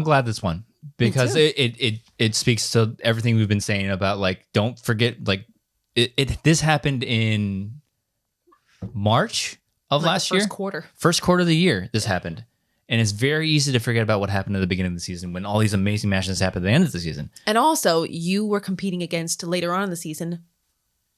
glad this won because it speaks to everything we've been saying about like don't forget like this happened in March of last year. First quarter of the year this happened. And it's very easy to forget about what happened at the beginning of the season when all these amazing matches happened at the end of the season. And also, you were competing against, later on in the season,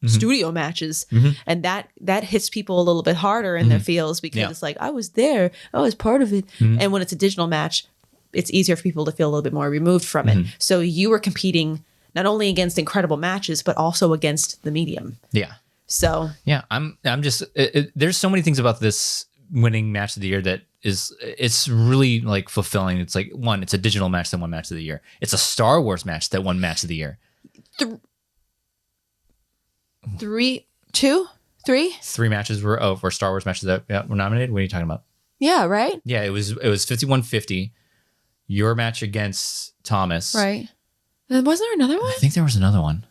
studio matches. And that hits people a little bit harder in their feels because it's like, I was there. I was part of it. And when it's a digital match, it's easier for people to feel a little bit more removed from it. So you were competing not only against incredible matches, but also against the medium. Yeah. So. Yeah, I'm just, there's so many things about this winning match of the year that it's really like fulfilling. It's like one, it's a digital match that won match of the year. It's a Star Wars match that won match of the year. 3 matches were Star Wars matches that were nominated. What are you talking about? Yeah, right. Yeah, it was 51-50. Your match against Thomas, right? And was there another one? I think there was another one.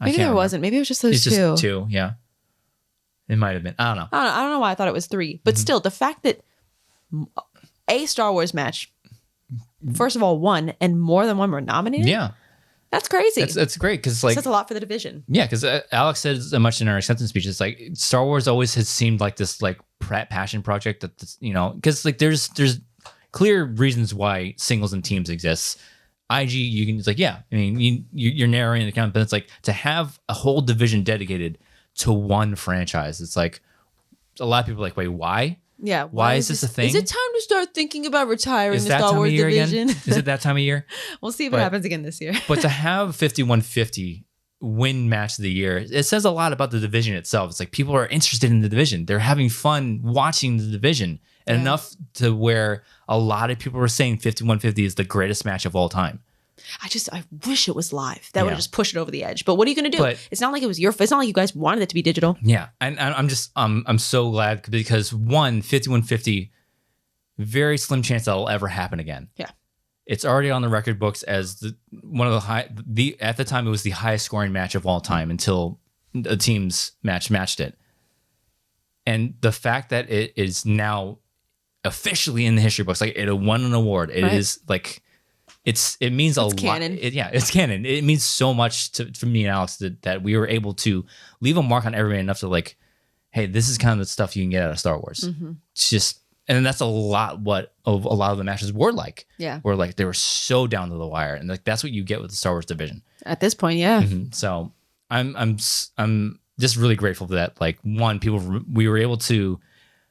Maybe there wasn't. Maybe it was just those two. Just 2, yeah. It might have been. I don't know. I don't know why I thought it was 3. But still, the fact that a Star Wars match, first of all, won and more than one were nominated. Yeah. That's crazy. That's great because like that's a lot for the division. Yeah, because Alex said so much in our acceptance speech. It's like Star Wars always has seemed like this like passion project that's because like there's clear reasons why singles and teams exists. IG, you can, it's like, yeah, I mean, you're narrowing the count, but it's like to have a whole division dedicated to one franchise. It's like a lot of people are like, wait, why? Yeah. Why is this a thing? Is it time to start thinking about retiring Is the that Star time Wars of year division? again? Is it that time of year? We'll see if it happens again this year. But to have 5150 win match of the year, it says a lot about the division itself. It's like people are interested in the division. They're having fun watching the division. And enough to where a lot of people were saying 5150 is the greatest match of all time. I wish it was live. That would have just pushed it over the edge. But what are you going to do? It's not like it's not like you guys wanted it to be digital. Yeah. And I'm so glad because 5150, very slim chance that'll ever happen again. Yeah. It's already on the record books as one of at the time it was the highest scoring match of all time until a team's matched it. And the fact that it is now officially in the history books, like it won an award. It is like it means a lot. Canon. It's canon. It means so much for me and Alex that we were able to leave a mark on everybody enough to like, hey, this is kind of the stuff you can get out of Star Wars. Mm-hmm. It's just, and that's a lot a lot of the matches were like. Yeah. Where like they were so down to the wire, and like that's what you get with the Star Wars division at this point. Yeah. Mm-hmm. So I'm just really grateful for that. Like we were able to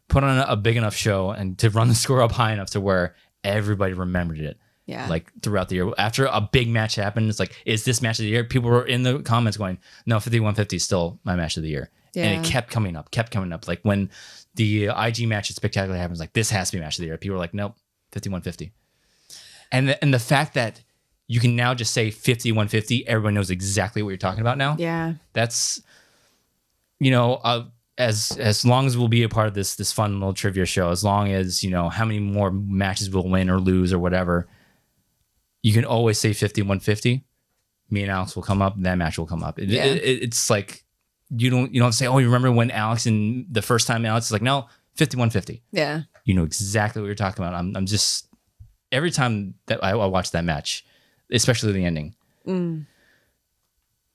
put on a big enough show and to run the score up high enough to where everybody remembered it. Yeah. Like throughout the year, after a big match happened, it's like, is this match of the year? People were in the comments going, no, 5150 is still my match of the year. Yeah. And it kept coming up. Like when the IG match at Spectacular happens, like this has to be match of the year. People were like, nope, 5150. And the fact that you can now just say 5150, everyone knows exactly what you're talking about now. Yeah. That's, as long as we'll be a part of this fun little trivia show, as long as, how many more matches we'll win or lose or whatever, you can always say 5150. Me and Alex will come up, and that match will come up. It's like, you don't have to say, oh, you remember when Alex, and the first time Alex is like, no, 5150. Yeah. You know exactly what you're talking about. I'm just, every time that I watch that match, especially the ending,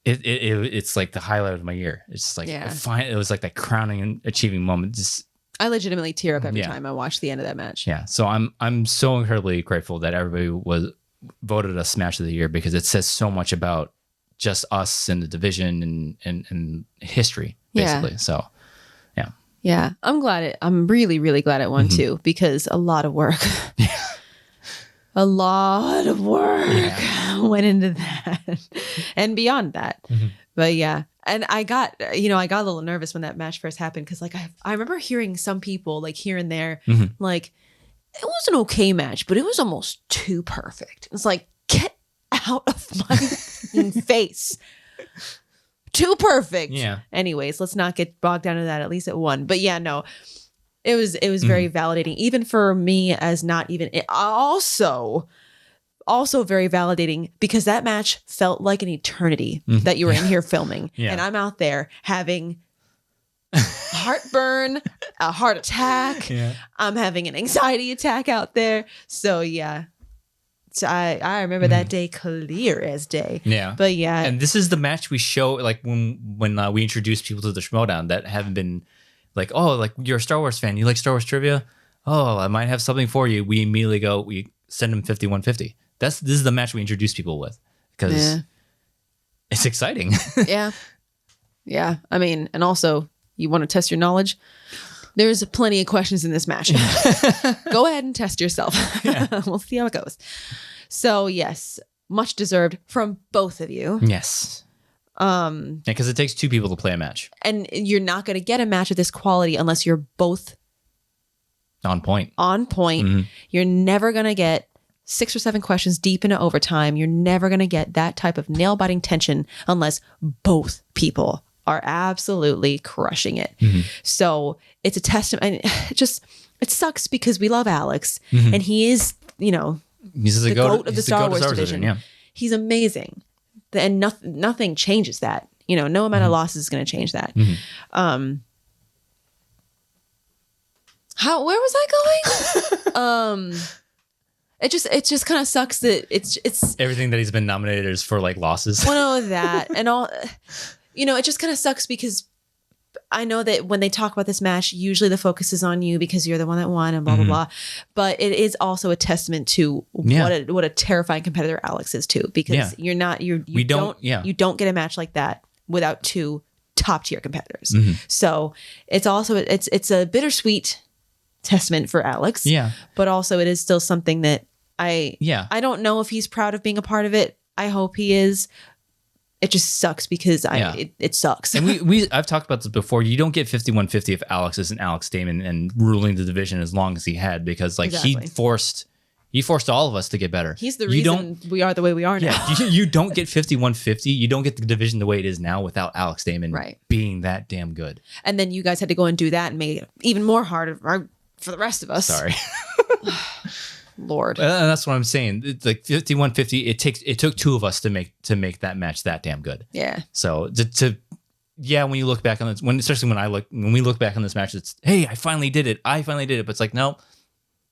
it's like the highlight of my year. It's just like, it was like that crowning and achieving moment. Just, I legitimately tear up every time I watch the end of that match. Yeah. So I'm so incredibly grateful that everybody voted us match of the year, because it says so much about just us and the division and history, basically. Yeah. So, yeah. Yeah. I'm really, really glad it won too, because a lot of work. A lot of work went into that and beyond that. Mm-hmm. But yeah. And I got a little nervous when that match first happened, because like I remember hearing some people like here and there, like, it was an okay match, but it was almost too perfect. It's like, get out of my face. Too perfect. Yeah. Anyways, let's not get bogged down to that. At least it won. But yeah, no, it was very validating, even for me as not even also very validating, because that match felt like an eternity that you were in here filming. Yeah. And I'm out there having heartburn, a heart attack. Yeah. I'm having an anxiety attack out there. So yeah. So I remember that day clear as day. Yeah. But yeah. And this is the match we show, like when we introduce people to the Schmoedown that haven't been like, oh, like you're a Star Wars fan, you like Star Wars trivia? Oh, I might have something for you. We immediately we send them 5150. This is the match we introduce people with, because it's exciting. Yeah. Yeah. I mean, and also, you want to test your knowledge? There's plenty of questions in this match. Go ahead and test yourself. Yeah. We'll see how it goes. So yes, much deserved from both of you. Yes. Because it takes two people to play a match. And you're not going to get a match of this quality unless you're both on point. Mm-hmm. You're never going to get 6 or 7 questions deep into overtime. You're never going to get that type of nail-biting tension unless both people are absolutely crushing it. Mm-hmm. So it's a testament. And it sucks because we love Alex, and he is, he's the GOAT of the Star Wars division. Yeah. He's amazing. And nothing changes that. No amount of losses is going to change that. Mm-hmm. Where was I going? It just kind of sucks that it's everything that he's been nominated is for like losses. Well, no, that and all. It just kind of sucks because I know that when they talk about this match, usually the focus is on you because you're the one that won and blah, blah, blah. But it is also a testament to what a terrifying competitor Alex is too, because you don't get a match like that without two top tier competitors. So it's also, it's a bittersweet testament for Alex. Yeah. But also it is still something that I don't know if he's proud of being a part of it. I hope he is. It just sucks because it sucks. And I've talked about this before. You don't get 51-50 if Alex isn't Alex Damon and ruling the division as long as he had, because he forced all of us to get better. He's the reason we are the way we are now. You don't get 51-50. You don't get the division the way it is now without Alex Damon being that damn good. And then you guys had to go and do that and make it even more hard for the rest of us. Sorry. Lord. And that's what I'm saying. It's like 51-50. It took two of us to make that match that damn good. Yeah. So when you look back on this, when we look back on this match, it's, hey, I finally did it. But it's like, no,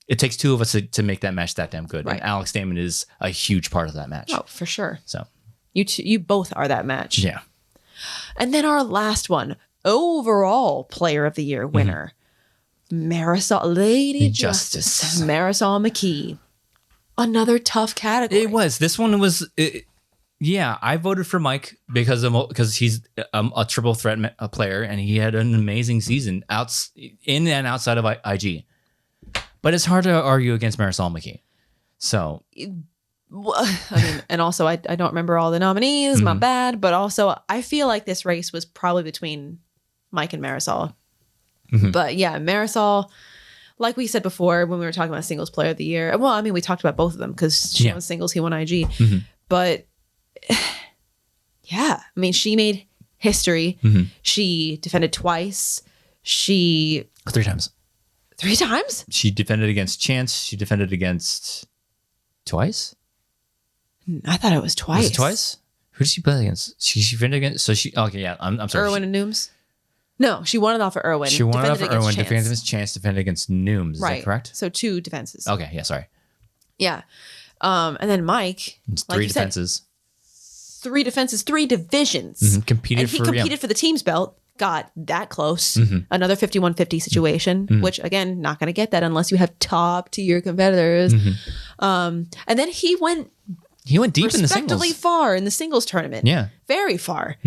it takes two of us to make that match that damn good. Right. And Alex Damon is a huge part of that match. Oh, for sure. So you both are that match. Yeah. And then our last one, overall player of the year winner. Marisol, Lady Justice, Marisol McKee. Another tough category. It was. This one was. I voted for Mike because he's a triple threat player and he had an amazing season in and outside of IG. But it's hard to argue against Marisol McKee. So, and also I don't remember all the nominees. My bad. But also I feel like this race was probably between Mike and Marisol. But yeah, Marisol, like we said before when we were talking about singles player of the year. Well, I mean, we talked about both of them because she won singles, he won IG. But yeah, I mean, she made history. She defended twice. Three times. 3 times? She defended against Chance. She defended against twice? I thought it was twice. Was it twice? Who did she play against? She defended against. I'm sorry. Erwin and Nooms. No, she won it off of Erwin. She won it off of Erwin, defended against Chance, defended against Nooms. Is that correct? So 2 defenses. Okay, yeah, sorry. Yeah. And then Mike. It's 3 defenses. 3 defenses, 3 divisions. Competed for the team's belt, got that close. Another 51-50 situation, which again, not going to get that unless you have top tier competitors. And then he went deep in the singles. Respectively far in the singles tournament. Yeah. Very far.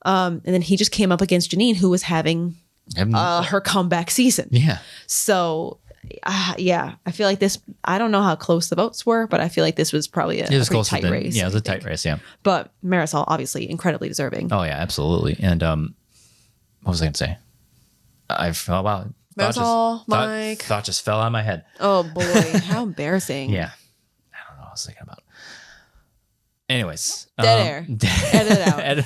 And then he just came up against Janine, who was having her comeback season. Yeah. So, I feel like this, I don't know how close the votes were, but I feel like this was probably a pretty tight race. Yeah, it was a tight race, yeah. But Marisol, obviously, incredibly deserving. Oh, yeah, absolutely. And what was I going to say? Marisol, Mike. Thought just fell out of my head. Oh, boy. How embarrassing. Yeah. I don't know what I was thinking about. Anyways. Dead air. Edit it out.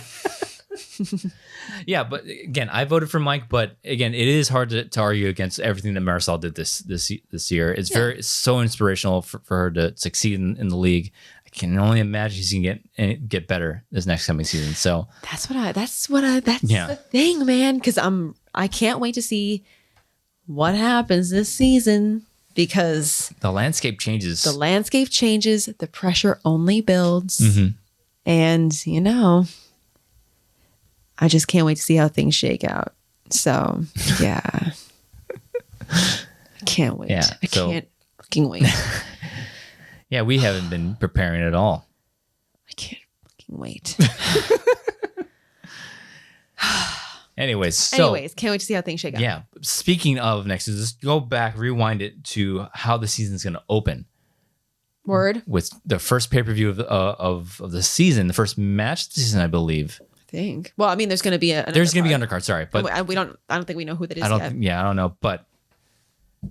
Yeah, but again, I voted for Mike. But again, it is hard to argue against everything that Marisol did this year. It's so inspirational for her to succeed in the league. I can only imagine she's gonna get better this next coming season. So that's the thing, man. Because I can't wait to see what happens this season, because the landscape changes. The pressure only builds, and I just can't wait to see how things shake out. So, yeah. Can't wait. Yeah, I can't fucking wait. Yeah, we haven't been preparing at all. I can't fucking wait. Anyways, can't wait to see how things shake out. Yeah. Speaking of next, just go back, rewind it to how the season's going to open. Word. With the first pay-per-view of the season, the first match of the season, I believe. Think. Well, I mean, there's going to be undercard. Sorry, but I don't think we know who that is. I don't know. But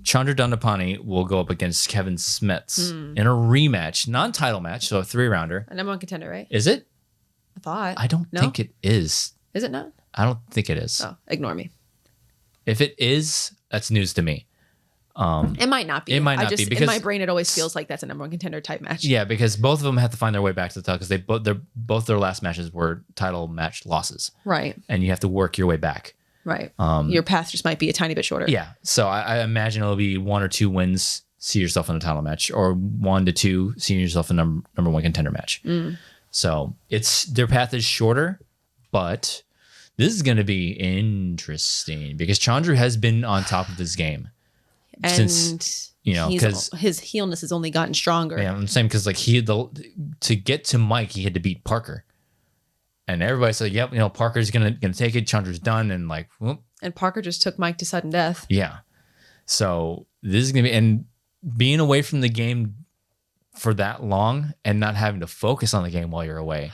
Chandra Dandapani will go up against Kevin Smets in a rematch, non-title match, so a 3-rounder. A number 1 contender, right? Is it? I thought. I don't think it is. Is it not? I don't think it is. Oh, ignore me. If it is, that's news to me. It might not be. It might not be because in my brain it always feels like that's a number 1 contender type match. Yeah, because both of them have to find their way back to the title because both their last matches were title match losses. Right. And you have to work your way back. Right. Your path just might be a tiny bit shorter. Yeah. So I imagine it'll be 1 or 2 wins, see yourself in a title match, or 1 to 2, see yourself in a number 1 contender match. So their path is shorter, but This is going to be interesting because Chandru has been on top of this game since, because his heelness has only gotten stronger. Yeah, I'm saying because like to get to Mike, he had to beat Parker, and everybody said, "Yep, Parker's gonna take it. Chandru's done," and like, whoop. And Parker just took Mike to sudden death. Yeah, so this is gonna be and being away from the game for that long and not having to focus on the game while you're away.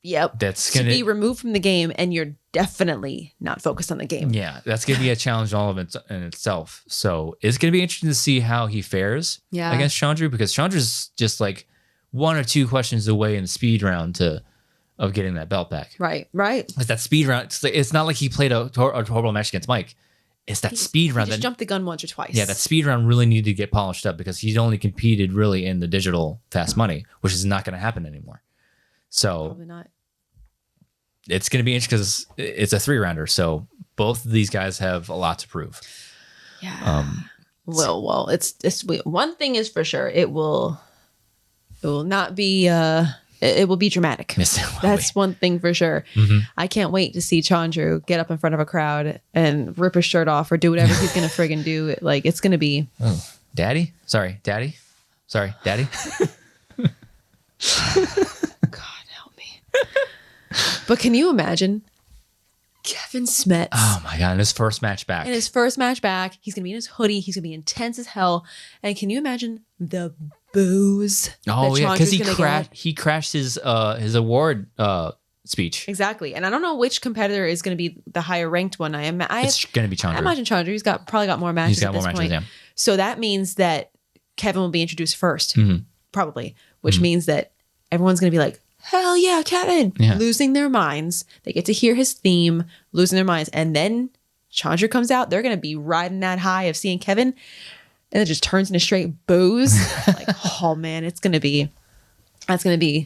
Yep. That's to be removed from the game and you're definitely not focused on the game. Yeah, that's going to be a challenge all of it in itself. So it's going to be interesting to see how he fares against Chandru because Chandru's just like 1 or 2 questions away in the speed round of getting that belt back. Right. It's that speed round. It's not like he played a horrible match against Mike. It's that speed round. He just jumped the gun once or twice. Yeah, that speed round really needed to get polished up because he's only competed really in the digital fast money, which is not going to happen anymore. So probably not. It's going to be interesting because it's a 3-rounder. So both of these guys have a lot to prove. Yeah. Well, it's one thing is for sure. It will not be. It will be dramatic. Yes, That's one thing for sure. Mm-hmm. I can't wait to see Chandru get up in front of a crowd and rip his shirt off or do whatever he's going to friggin' do. Like it's going to be. Oh, Daddy. Sorry, Daddy. But can you imagine Kevin Smets? Oh my God, in his first match back. He's going to be in his hoodie. He's going to be intense as hell. And can you imagine the booze? Oh yeah, because he crashed his award speech. Exactly. And I don't know which competitor is going to be the higher ranked one. It's going to be Chandru. I imagine Chandru. He's probably got more matches. He's got more matches, yeah. So that means that Kevin will be introduced first, probably, which means that everyone's going to be like, hell yeah, Kevin, losing their minds. They get to hear his theme, losing their minds. And then Chandru comes out. They're going to be riding that high of seeing Kevin. And it just turns into straight booze. Like, oh man, that's going to be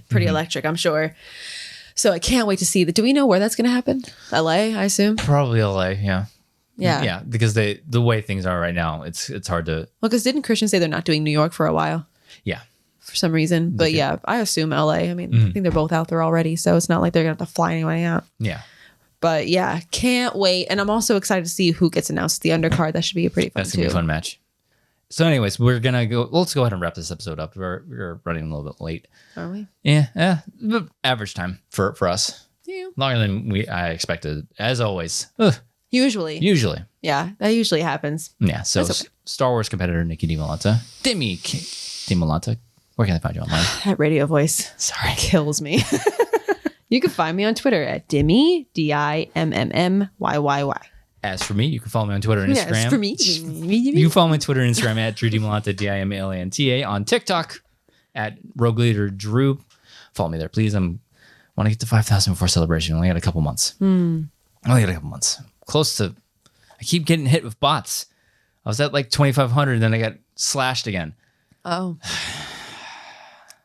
pretty electric, I'm sure. So I can't wait to see that. Do we know where that's going to happen? LA, I assume? Probably LA, yeah. Yeah. Yeah, because the way things are right now, it's hard to. Well, because didn't Christian say they're not doing New York for a while? Yeah. For some reason. But yeah, I assume LA. I mean, I think they're both out there already. So it's not like they're going to have to fly anyone out. Yeah. But yeah, can't wait. And I'm also excited to see who gets announced the undercard. That should be a pretty fun That's going to be a fun match. So anyways, we're going to go. Let's go ahead and wrap this episode up. We're running a little bit late. Are we? Yeah. Average time for us. Yeah. Longer than I expected, as always. Ugh. Usually. Yeah, that usually happens. Yeah. So okay. Star Wars competitor Nicki Dimalanta. Dimalanta. Where can I find you online? That radio voice. Sorry. Kills me. You can find me on Twitter at Dimmy, DIMMMYYY. As for me, you can follow me on Twitter and Instagram. As for me. You can follow me on Twitter and Instagram at Drew Dimalanta, DIMALANTA. On TikTok at Rogue Leader Drew. Follow me there, please. I want to get to 5,000 before celebration. Only got a couple months. Close to. I keep getting hit with bots. I was at like 2,500, then I got slashed again. Oh.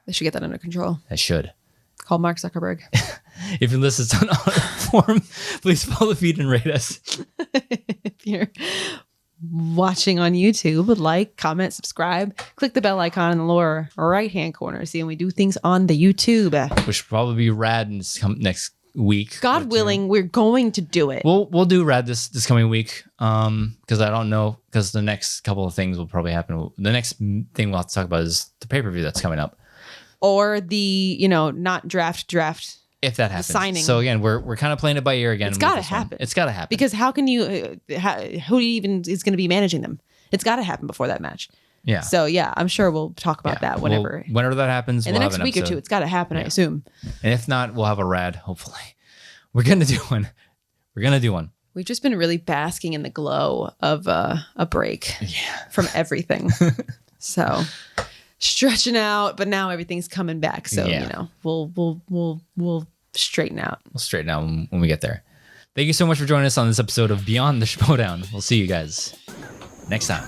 They should get that under control. I should. Call Mark Zuckerberg. If you listen on audio form, please follow the feed and rate us. If you're watching on YouTube, like, comment, subscribe, click the bell icon in the lower right-hand corner. See when we do things on the YouTube. Which should probably be rad next week. God willing, we're going to do it. We'll do rad this coming week. Because I don't know, because the next couple of things will probably happen. The next thing we'll have to talk about is the pay-per-view that's coming up. Or the, not draft. If that happens. Signing. So again, we're kind of playing it by ear again. It's got to happen. It's got to happen. Because how can you, who even is going to be managing them? It's got to happen before that match. Yeah. So yeah, I'm sure we'll talk about that whenever. Whenever that happens, in the next week or two, it's got to happen, I assume. And if not, we'll have a rad, hopefully. We're going to do one. We've just been really basking in the glow of a break from everything. So stretching out, but now everything's coming back. So, we'll straighten out. We'll straighten out when we get there. Thank you so much for joining us on this episode of Beyond the Schmoedown. We'll see you guys next time.